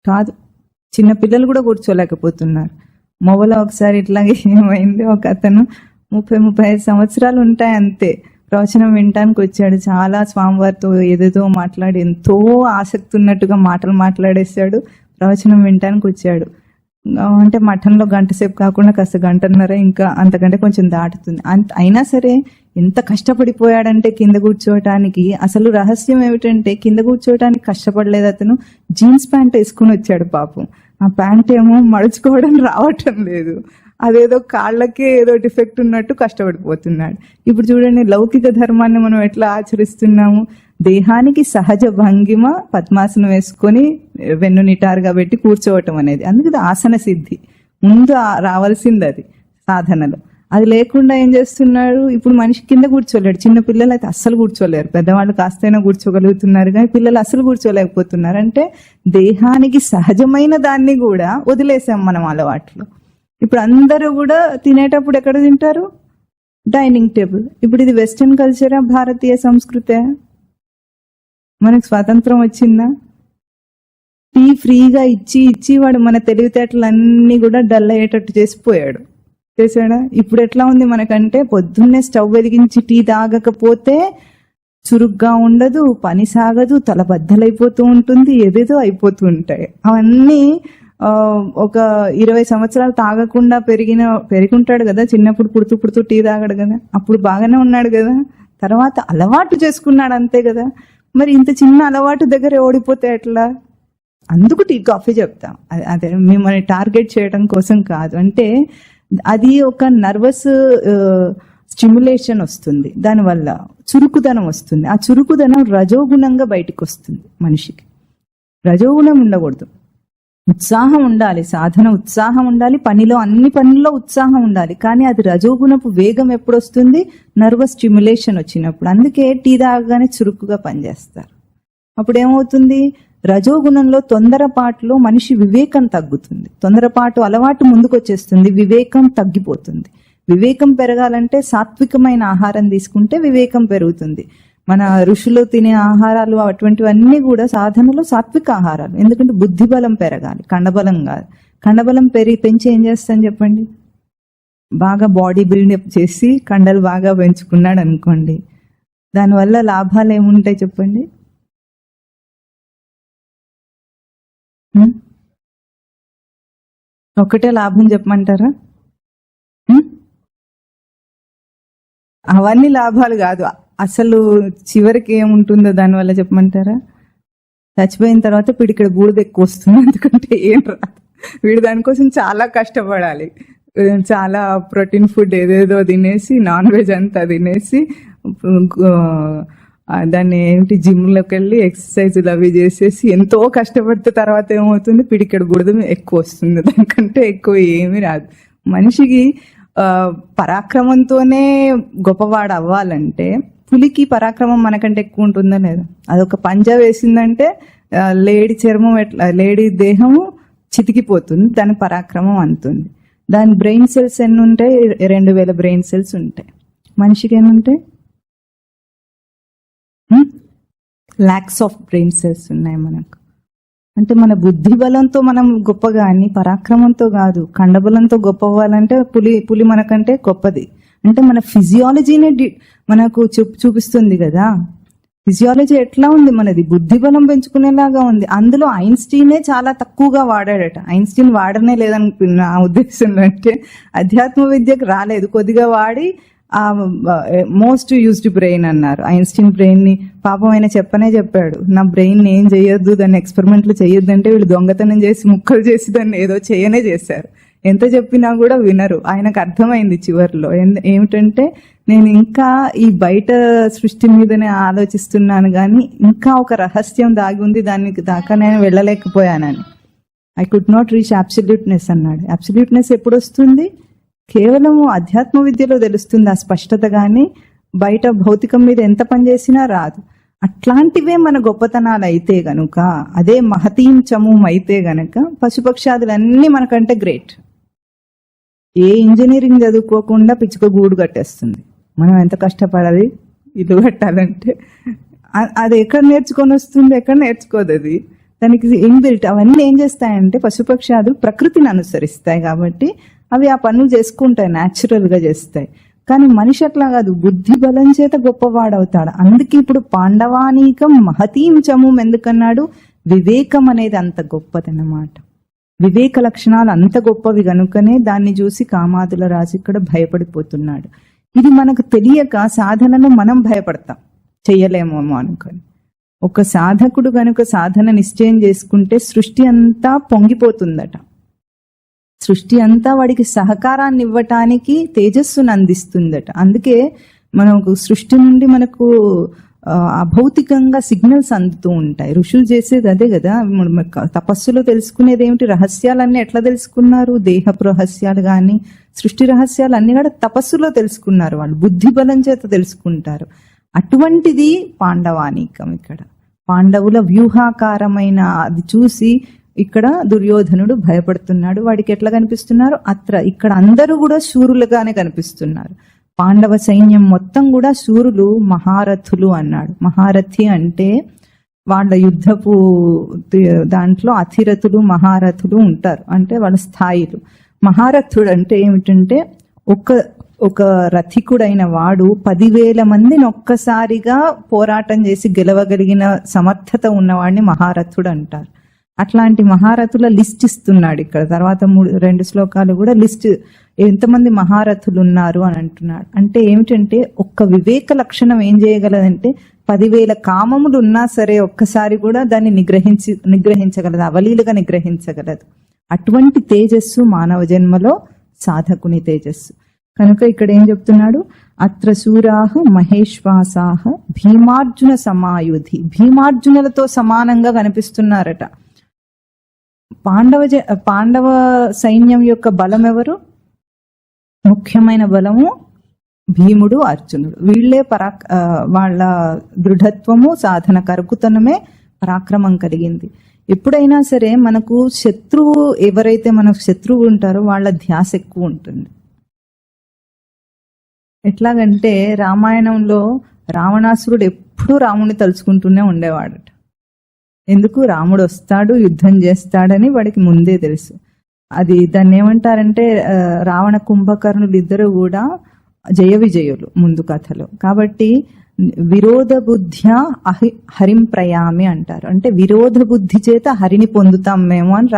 A: కాదు. చిన్న పిల్లలు కూడా కూర్చోలేకపోతున్నారు. మొబైల్లో ఒకసారి ఇట్లాగే ఏమైంది, ఒక అతను 30-35 సంవత్సరాలు ఉంటాయి అంతే, ప్రవచనం వినటానికి వచ్చాడు. చాలా స్వామివారితో ఏదేదో మాట్లాడి, ఎంతో ఆసక్తి ఉన్నట్టుగా మాటలు మాట్లాడేశాడు. ప్రవచనం వినటానికి వచ్చాడు. అంటే మఠంలో గంట సేపు కాకుండా కాస్త గంటన్నర, ఇంకా అంతకంటే కొంచెం దాటుతుంది. అయినా సరే ఎంత కష్టపడిపోయాడంటే కింద కూర్చోవటానికి. అసలు రహస్యం ఏమిటంటే, కింద కూర్చోవటానికి కష్టపడలేదు అతను, జీన్స్ ప్యాంట్ వేసుకుని వచ్చాడు పాపం. ఆ ప్యాంట్ ఏమో మడుచుకోవడం రావటం లేదు, అదేదో కాళ్ళకే ఏదో డిఫెక్ట్ ఉన్నట్టు కష్టపడిపోతున్నాడు. ఇప్పుడు చూడండి, లౌకిక ధర్మాన్ని మనం ఎట్లా ఆచరిస్తున్నాము. దేహానికి సహజ భంగిమ పద్మాసనం వేసుకొని వెన్ను నిటారుగా పెట్టి కూర్చోవటం అనేది, అందుకే ఆసన సిద్ధి ముందు రావాల్సింది అది సాధనలో. అది లేకుండా ఏం చేస్తున్నాడు, ఇప్పుడు మనిషి కింద కూర్చోలేడు. చిన్న పిల్లలు అయితే అస్సలు కూర్చోలేరు, పెద్దవాళ్ళు కాస్తైనా కూర్చోగలుగుతున్నారు, కానీ పిల్లలు అస్సలు కూర్చోలేకపోతున్నారు. అంటే దేహానికి సహజమైన దాన్ని కూడా వదిలేసాం మనం అలవాట్లు. ఇప్పుడు అందరూ కూడా తినేటప్పుడు ఎక్కడ తింటారు? Dining table. ఇప్పుడు ఇది వెస్టర్న్ కల్చరా, భారతీయ సంస్కృతే? మనకు స్వాతంత్రం వచ్చిందా? టీ ఫ్రీగా ఇచ్చి వాడు మన తెలివితేటలన్నీ కూడా డల్ అయ్యేటట్టు చేసిపోయాడు, చేశాడా? ఇప్పుడు ఎట్లా ఉంది మనకంటే, పొద్దున్నే స్టవ్ వెలిగించి టీ తాగకపోతే చురుగ్గా ఉండదు, పని సాగదు, తల బద్దలైపోతూ ఉంటుంది, ఏదేదో అయిపోతూ ఉంటాయి. అవన్నీ ఒక 20 సంవత్సరాలు తాగకుండా పెరిగుంటాడు కదా, చిన్నప్పుడు పుడుతూ టీ తాగడు కదా, అప్పుడు బాగానే ఉన్నాడు కదా, తర్వాత అలవాటు చేసుకున్నాడు అంతే కదా. మరి ఇంత చిన్న అలవాటు దగ్గర ఓడిపోతే ఎట్లా? అందుకు టీ కాఫీ చెప్తాం. అదే మిమ్మల్ని టార్గెట్ చేయడం కోసం కాదు. అంటే అది ఒక నర్వస్ స్టిమ్యులేషన్ వస్తుంది, దానివల్ల చురుకుదనం వస్తుంది. ఆ చురుకుదనం రజోగుణంగా బయటకు వస్తుంది. మనిషికి రజోగుణం ఉండకూడదు. ఉత్సాహం ఉండాలి, సాధన ఉత్సాహం ఉండాలి, పనిలో అన్ని పనుల్లో ఉత్సాహం ఉండాలి. కానీ అది రజోగుణపు వేగం ఎప్పుడు వస్తుంది? నర్వస్ స్టిమ్యులేషన్ వచ్చినప్పుడు. అందుకే టీ తాగగానే చురుకుగా పనిచేస్తారు. అప్పుడు ఏమవుతుంది? రజోగుణంలో తొందరపాటులో మనిషి వివేకం తగ్గుతుంది. తొందరపాటు అలవాటు ముందుకు వచ్చేస్తుంది, వివేకం తగ్గిపోతుంది. వివేకం పెరగాలంటే సాత్వికమైన ఆహారం తీసుకుంటే వివేకం పెరుగుతుంది. మన ఋషులు తినే ఆహారాలు అటువంటివన్నీ కూడా సాధనలో సాత్విక ఆహారాలు. ఎందుకంటే బుద్ధి బలం పెరగాలి, కండబలం కాదు. కండబలం పెంచి ఏం చేస్తాను చెప్పండి? బాగా బాడీ బిల్డప్ చేసి కండలు బాగా పెంచుకున్నాడు అనుకోండి, దానివల్ల లాభాలు ఏముంటాయి చెప్పండి? ఒకటే లాభం చెప్పమంటారా? అవన్నీ లాభాలు కాదు. అసలు చివరికి ఏముంటుందో దానివల్ల చెప్పమంటారా? చచ్చిపోయిన తర్వాత పిడికిడ బూడిద ఎక్కువ వస్తుంది. ఎందుకంటే ఏం రాదు, వీడు దానికోసం చాలా కష్టపడాలి. చాలా ప్రోటీన్ ఫుడ్ ఏదేదో తినేసి, నాన్ వెజ్ అంతా తినేసి, దాన్ని ఏంటి జిమ్లోకి వెళ్ళి ఎక్సర్సైజులు అవి చేసేసి ఎంతో కష్టపడితే తర్వాత ఏమవుతుంది? పిడికెడు బూడిద ఎక్కువ వస్తుంది. దానికంటే ఎక్కువ ఏమీ రాదు. మనిషికి పరాక్రమంతోనే గొప్పవాడు అవ్వాలంటే, పులికి పరాక్రమం మనకంటే ఎక్కువ ఉంటుందా లేదా? అదొక పంజా వేసిందంటే లేడీ చర్మం ఎట్లా, లేడీ దేహము చితికిపోతుంది, దాని పరాక్రమం అంతుంది. దాని బ్రెయిన్ సెల్స్ ఎన్ని ఉంటాయి? 2000 బ్రెయిన్ సెల్స్ ఉంటాయి. మనిషికి ఎన్ని ఉంటాయి? లాక్స్ ఆఫ్ బ్రెయిన్ సెల్స్ ఉన్నాయి మనకు. అంటే మన బుద్ధి బలంతో మనం గొప్పగా అని, పరాక్రమంతో కాదు. కండబలంతో గొప్ప అవ్వాలంటే పులి మనకంటే గొప్పది. అంటే మన ఫిజియాలజీనే మనకు చూపిస్తుంది కదా. ఫిజియాలజీ ఎట్లా ఉంది మనది? బుద్ధి బలం పెంచుకునేలాగా ఉంది. అందులో ఐన్స్టీనే చాలా తక్కువగా వాడాడట. ఐన్స్టీన్ వాడనే లేదనుకున్న నా ఉద్దేశంలో. అంటే అధ్యాత్మ విద్యకు రాలేదు, కొద్దిగా వాడి మోస్ట్ యూజ్డ్ బ్రెయిన్ అన్నారు. ఐన్స్టీన్ బ్రెయిన్ ని పాపం ఆయన చెప్పాడు, నా బ్రెయిన్ ఏం చేయొద్దు, దాన్ని ఎక్స్పెరిమెంట్లు చేయొద్దు అంటే వీళ్ళు దొంగతనం చేసి ముక్కలు చేసి దాన్ని ఏదో చేయనే చేశారు. ఎంత చెప్పినా కూడా వినరు. ఆయనకు అర్థమైంది చివరిలో ఏమిటంటే, నేను ఇంకా ఈ బయట సృష్టి మీదనే ఆలోచిస్తున్నాను కానీ ఇంకా ఒక రహస్యం దాగి ఉంది, దానికి దాకా నేను వెళ్ళలేకపోయానని. ఐ కుడ్ నాట్ రీచ్ అబ్సల్యూట్నెస్ అన్నాడు. అబ్సల్యూట్నెస్ ఎప్పుడు వస్తుంది? కేవలం అధ్యాత్మ విద్యలో తెలుస్తుంది ఆ స్పష్టత, కానీ బయట భౌతికం మీద ఎంత పనిచేసినా రాదు. అట్లాంటివే మన గొప్పతనాలు అయితే గనుక, అదే మహతీం చమూం అయితే గనక, పశుపక్షాదులన్నీ మనకంటే గ్రేట్. ఏ ఇంజనీరింగ్ చదువుకోకుండా పిచ్చుక గూడు కట్టేస్తుంది. మనం ఎంత కష్టపడాలి ఇల్లు కట్టాలంటే? అది ఎక్కడ నేర్చుకొని వస్తుంది? ఎక్కడ నేర్చుకోదు అది. దానికి ఇన్బిల్ట్. అవన్నీ ఏం చేస్తాయంటే, పశుపక్షాదులు ప్రకృతిని అనుసరిస్తాయి కాబట్టి అవి ఆ పనులు చేసుకుంటాయి, న్యాచురల్ గా చేస్తాయి. కానీ మనిషి అట్లా కాదు, బుద్ధి బలం చేత గొప్పవాడవుతాడు. అందుకే ఇప్పుడు పాండవానీకం మహతీం చమూం ఎందుకన్నాడు? వివేకం అనేది అంత గొప్పదన్నమాట. వివేక లక్షణాలు అంత గొప్పవి గనుకనే దాన్ని చూసి కామాదుల రాజు ఇక్కడ భయపడిపోతున్నాడు. ఇది మనకు తెలియక సాధనను మనం భయపడతాం, చెయ్యలేమేమో అనుకొని. ఒక సాధకుడు గనుక సాధన నిశ్చయం చేసుకుంటే సృష్టి అంతా పొంగిపోతుందట. సృష్టి అంతా వాడికి సహకారాన్ని ఇవ్వటానికి తేజస్సును అందిస్తుందట. అందుకే మనకు సృష్టి నుండి మనకు అభౌతికంగా సిగ్నల్స్ అందుతూ ఉంటాయి. ఋషులు చేసేది అదే కదా. తపస్సులో తెలుసుకునేది ఏమిటి? రహస్యాలన్నీ ఎట్లా తెలుసుకున్నారు? దేహపు రహస్యాలు కానీ సృష్టి రహస్యాలు అన్ని కూడా తపస్సులో తెలుసుకున్నారు. వాళ్ళు బుద్ధి బలం చేత తెలుసుకుంటారు. అటువంటిది పాండవానీకం. ఇక్కడ పాండవుల వ్యూహాకారమైన అది చూసి ఇక్కడ దుర్యోధనుడు భయపడుతున్నాడు. వాడికి ఎట్లా కనిపిస్తున్నారు? ఇక్కడ అందరూ కూడా శూరులుగానే కనిపిస్తున్నారు. పాండవ సైన్యం మొత్తం కూడా శూరులు, మహారథులు అన్నాడు. మహారథి అంటే వాళ్ళ యుద్ధపు దాంట్లో అధిరథులు మహారథులు ఉంటారు, అంటే వాళ్ళ స్థాయిలు. మహారథుడు అంటే ఏమిటంటే ఒక రథికుడైన వాడు 10,000 మందిని ఒక్కసారిగా పోరాటం చేసి గెలవగలిగిన సమర్థత ఉన్నవాడిని మహారథుడు అంటారు. అట్లాంటి మహారథుల లిస్ట్ ఇస్తున్నాడు ఇక్కడ. తర్వాత 2 శ్లోకాలు కూడా లిస్ట్ ఎంతమంది మహారథులు ఉన్నారు అని అంటున్నాడు. అంటే ఏమిటంటే ఒక్క వివేక లక్షణం ఏం చేయగలదంటే 10,000 కామములు ఉన్నా సరే ఒక్కసారి కూడా దాన్ని నిగ్రహించగలదు, అవలీలుగా నిగ్రహించగలదు. అటువంటి తేజస్సు మానవ జన్మలో సాధకుని తేజస్సు. కనుక ఇక్కడ ఏం చెప్తున్నాడు? అత్ర శూరాహ మహేశ్వాసాహ భీమార్జున సమాయుధి. భీమార్జునులతో సమానంగా కనిపిస్తున్నారట. పాండవ సైన్యం యొక్క బలం ఎవరు? ముఖ్యమైన బలము భీముడు, అర్జునుడు. వీళ్లే వాళ్ళ దృఢత్వము, సాధన, కరుకుతనమే పరాక్రమం కలిగింది. ఎప్పుడైనా సరే మనకు శత్రువు, ఎవరైతే మనకు శత్రువు ఉంటారో వాళ్ళ ధ్యాస ఎక్కువ ఉంటుంది. ఎట్లాగంటే రామాయణంలో రావణాసురుడు ఎప్పుడూ రాముని తలుచుకుంటూనే ఉండేవాడట. ఎందుకు? రాముడు వస్తాడు, యుద్ధం చేస్తాడని వాడికి ముందే తెలుసు. దాన్ని ఏమంటారంటే రావణ కుంభకర్ణులు ఇద్దరు కూడా జయ విజయులు ముందు కథలో. కాబట్టి విరోధ బుద్ధ్యా హరిం ప్రయామి అంటారు. అంటే విరోధ బుద్ధి చేత హరిని పొందుతాం మేము అని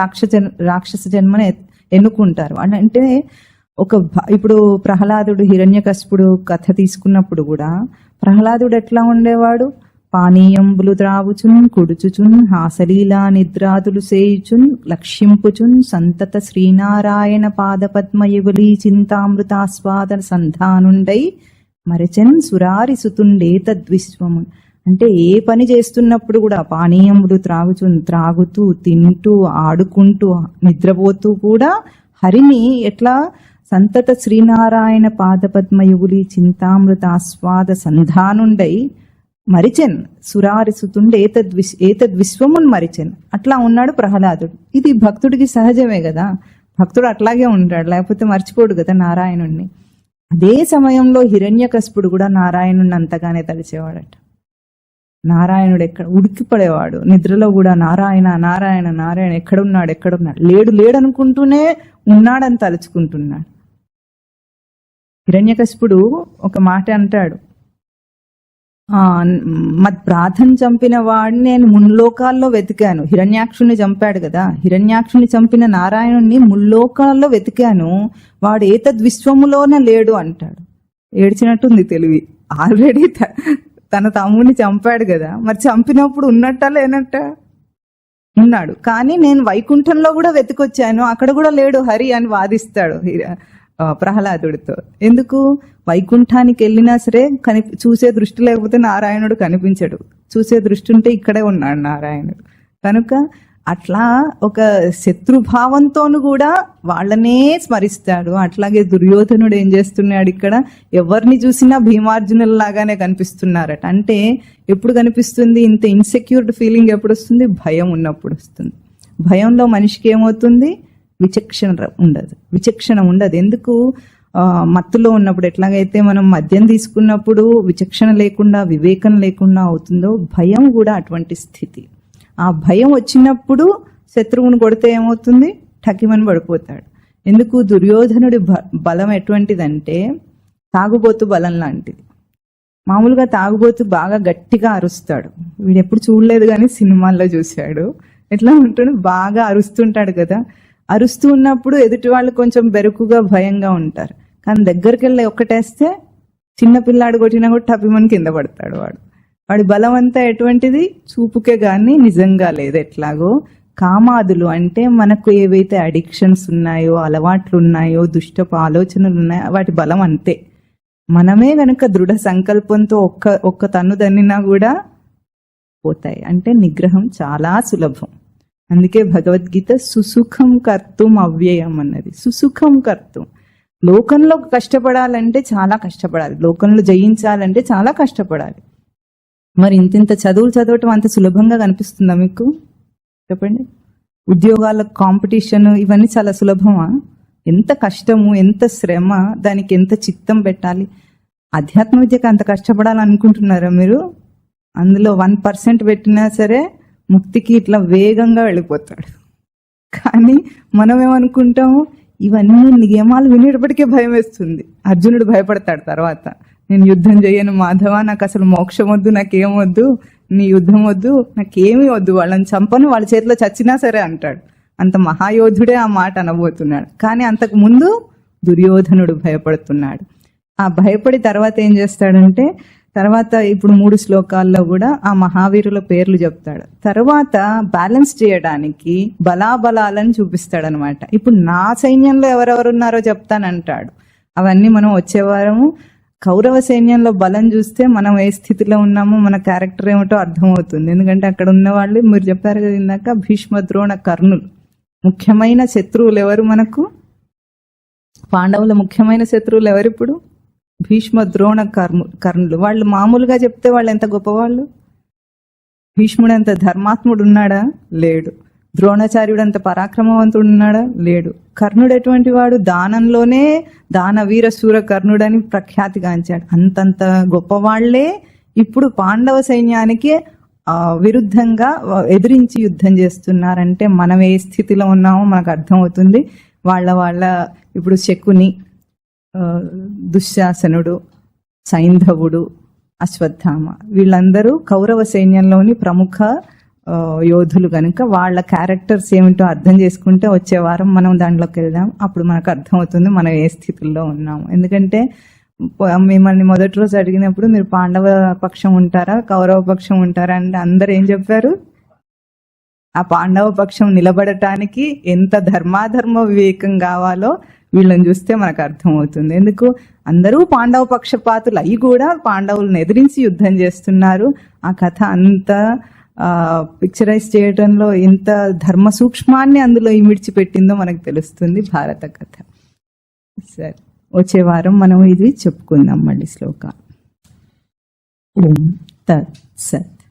A: రాక్షస జన్మని ఎన్నుకుంటారు. అంటే ఇప్పుడు ప్రహ్లాదుడు, హిరణ్యకశిపుడు కథ తీసుకున్నప్పుడు కూడా ప్రహ్లాదుడు ఎట్లా ఉండేవాడు? పానీయంబులు త్రావుచున్, కుడుచుచున్, హాసలీలా నిద్రాదులు సేయుచున్, లక్ష్యింపుచున్, సంతత శ్రీనారాయణ పాదపద్మయుగులీ చింతామృతాస్వాద సంధానుండై మరచెన్ సురారి సుతుండే తద్విశ్వము. అంటే ఏ పని చేస్తున్నప్పుడు కూడా పానీయములు త్రాగుతూ, తింటూ, ఆడుకుంటూ, నిద్రపోతూ కూడా హరిని ఎట్లా సంతత శ్రీనారాయణ పాదపద్మయుగులి చింతామృతాస్వాద సంధానుండై మరిచెన్ సురారి సుతుండే ఏతద్విశ్వమున్ మరిచెన్. అట్లా ఉన్నాడు ప్రహ్లాదుడు. ఇది భక్తుడికి సహజమే కదా. భక్తుడు అట్లాగే ఉంటాడు, లేకపోతే మర్చిపోడు కదా నారాయణుణ్ణి. అదే సమయంలో హిరణ్యకశిపుడు కూడా నారాయణుణ్ణి అంతగానే తలిచేవాడట. నారాయణుడు ఉడికిపడేవాడు నిద్రలో కూడా. నారాయణ నారాయణ నారాయణ, ఎక్కడున్నాడు లేడు అనుకుంటూనే ఉన్నాడని తలుచుకుంటున్నాడు. హిరణ్యకశిపుడు ఒక మాట అంటాడు, మద్బ్రాథను చంపిన వాడిని నేను ముల్లోకాల్లో వెతికాను. హిరణ్యాక్షుని చంపాడు కదా, హిరణ్యాక్షుని చంపిన నారాయణుణ్ణి ముల్లోకాల్లో వెతికాను, వాడు ఏతద్విశ్వములోనే లేడు అంటాడు. ఏడ్చినట్టుంది తెలివి. ఆల్రెడీ తన తమ్ముడిని చంపాడు కదా, మరి చంపినప్పుడు ఉన్నట్ట లేనట్ట? ఉన్నాడు. కానీ నేను వైకుంఠంలో కూడా వెతికొచ్చాను, అక్కడ కూడా లేడు హరి అని వాదిస్తాడు ప్రహ్లాదుడితో. ఎందుకు? వైకుంఠానికి వెళ్ళినా సరే చూసే దృష్టి లేకపోతే నారాయణుడు కనిపించడు. చూసే దృష్టి ఉంటే ఇక్కడే ఉన్నాడు నారాయణుడు. కనుక అట్లా ఒక శత్రుభావంతోను కూడా వాళ్ళనే స్మరిస్తాడు. అట్లాగే దుర్యోధనుడు ఏం చేస్తున్నాడు? ఇక్కడ ఎవరిని చూసినా భీమార్జునుల లాగానే కనిపిస్తున్నారట. అంటే ఎప్పుడు కనిపిస్తుంది? ఇంత ఇన్సెక్యూర్డ్ ఫీలింగ్ ఎప్పుడు వస్తుంది? భయం ఉన్నప్పుడు వస్తుంది. భయంలో మనిషికి ఏమవుతుంది? విచక్షణ ఉండదు. ఎందుకు? మత్తులో ఉన్నప్పుడు ఎట్లాగైతే మనం మద్యం తీసుకున్నప్పుడు విచక్షణ లేకుండా, వివేకం లేకుండా అవుతుందో, భయం కూడా అటువంటి స్థితి. ఆ భయం వచ్చినప్పుడు శత్రువును కొడితే ఏమవుతుంది? ఠకిమని పడిపోతాడు. ఎందుకు? దుర్యోధనుడి బలం ఎటువంటిదంటే తాగుబోతు బలం లాంటిది. మామూలుగా తాగుబోతు బాగా గట్టిగా అరుస్తాడు. వీడు ఎప్పుడు చూడలేదు కానీ సినిమాల్లో చూశాడు. ఎట్లా ఉంటాడు? బాగా అరుస్తుంటాడు కదా. అరుస్తూ ఉన్నప్పుడు ఎదుటి వాళ్ళు కొంచెం బెరుకుగా, భయంగా ఉంటారు. కానీ దగ్గరికి వెళ్ళి ఒక్కటేస్తే చిన్న పిల్లాడు కొట్టినా కూడా టపిమని కింద పడతాడు వాడు. వాడి బలం అంతా ఎటువంటిది? చూపుకే గాని నిజంగా లేదు. ఎట్లాగో కామాదులు అంటే మనకు ఏవైతే అడిక్షన్స్ ఉన్నాయో, అలవాట్లు ఉన్నాయో, దుష్టపు ఆలోచనలు ఉన్నాయో, వాటి బలం అంతే. మనమే గనక దృఢ సంకల్పంతో ఒక్క తన్ను దన్నినా కూడా పోతాయి. అంటే నిగ్రహం చాలా సులభం. అందుకే భగవద్గీత సుసుఖం కర్తుం అవ్యయం అన్నది. సుసుఖం కర్తుం. లోకంలో కష్టపడాలంటే చాలా కష్టపడాలి, లోకంలో జయించాలంటే చాలా కష్టపడాలి. మరి ఇంత చదువులు చదవటం అంత సులభంగా కనిపిస్తుందా మీకు? చెప్పండి. ఉద్యోగాల కాంపిటీషన్ ఇవన్నీ చాలా సులభమా? ఎంత కష్టము, ఎంత శ్రమ, దానికి ఎంత చిత్తం పెట్టాలి. అధ్యాత్మ విద్యకు అంత కష్టపడాలనుకుంటున్నారా మీరు? అందులో 1% పెట్టినా సరే ముక్తికి ఇట్లా వేగంగా వెళ్ళిపోతాడు. కానీ మనం ఏమనుకుంటాము? ఇవన్నీ నియమాలు వినేటప్పటికే భయం వేస్తుంది. అర్జునుడు భయపడతాడు తర్వాత, నేను యుద్ధం చేయను మాధవ, నాకు అసలు మోక్షం వద్దు, నాకేమొద్దు, నీ యుద్ధం వద్దు, నాకేమీ వద్దు, వాళ్ళని చంపను, వాళ్ళ చేతిలో చచ్చినా సరే అంటాడు. అంత మహాయోధుడే ఆ మాట అనబోతున్నాడు. కానీ అంతకు ముందు దుర్యోధనుడు భయపడుతున్నాడు. ఆ భయపడి తర్వాత ఏం చేస్తాడంటే, తర్వాత ఇప్పుడు 3 శ్లోకాల్లో కూడా ఆ మహావీరుల పేర్లు చెప్తాడు. తర్వాత బ్యాలెన్స్ చేయడానికి బలాబలాలను చూపిస్తాడనమాట. ఇప్పుడు నా సైన్యంలో ఎవరెవరున్నారో చెప్తానంటాడు. అవన్నీ మనం వచ్చే వారము కౌరవ సైన్యంలో బలం చూస్తే మనం ఏ స్థితిలో ఉన్నామో, మన క్యారెక్టర్ ఏమిటో అర్థమవుతుంది. ఎందుకంటే అక్కడ ఉన్న వాళ్ళు మీరు చెప్పారు కదా ఇందాక, భీష్మ, ద్రోణ, కర్ణులు. ముఖ్యమైన శత్రువులు ఎవరు మనకు? పాండవుల ముఖ్యమైన శత్రువులు ఎవరు ఇప్పుడు? భీష్మ, ద్రోణ, కర్ణులు. వాళ్ళు మామూలుగా చెప్తే వాళ్ళు ఎంత గొప్పవాళ్ళు. భీష్ముడు అంత ధర్మాత్ముడు ఉన్నాడా? లేడు. ద్రోణాచార్యుడు అంత పరాక్రమవంతుడు ఉన్నాడా? లేడు. కర్ణుడు ఎటువంటి వాడు? దానంలోనే దానవీర శూర కర్ణుడని ప్రఖ్యాతిగాంచాడు. అంతంత గొప్పవాళ్లే ఇప్పుడు పాండవ సైన్యానికి విరుద్ధంగా ఎదిరించి యుద్ధం చేస్తున్నారంటే మనం ఏ స్థితిలో ఉన్నామో మనకు అర్థమవుతుంది. వాళ్ళ ఇప్పుడు శకుని, దుశ్శాసనుడు, సైంధవుడు, అశ్వత్థామ వీళ్ళందరూ కౌరవ సైన్యంలోని ప్రముఖ యోధులు కనుక వాళ్ళ క్యారెక్టర్స్ ఏమిటో అర్థం చేసుకుంటే వచ్చే వారం మనం దాంట్లోకి వెళ్దాం. అప్పుడు మనకు అర్థమవుతుంది మనం ఏ స్థితిలో ఉన్నాము. ఎందుకంటే మిమ్మల్ని మొదటి రోజు అడిగినప్పుడు మీరు పాండవ పక్షం ఉంటారా కౌరవ పక్షం ఉంటారా అంటే అందరు ఏం చెప్పారు? ఆ పాండవ పక్షం నిలబడటానికి ఎంత ధర్మాధర్మ వివేకం కావాలో వీళ్ళని చూస్తే మనకు అర్థమవుతుంది. ఎందుకు అందరూ పాండవ పక్షపాతులు అయి కూడా పాండవులను ఎదిరించి యుద్ధం చేస్తున్నారు. ఆ కథ అంత పిక్చరైజ్ చేయడంలో ఎంత ధర్మ సూక్ష్మాన్ని అందులో ఇమిడ్చిపెట్టిందో మనకు తెలుస్తుంది భారత కథ. సరే, వచ్చే వారం మనం ఇది చెప్పుకుందాం మళ్ళీ శ్లోక. ఓం తత్ సత్.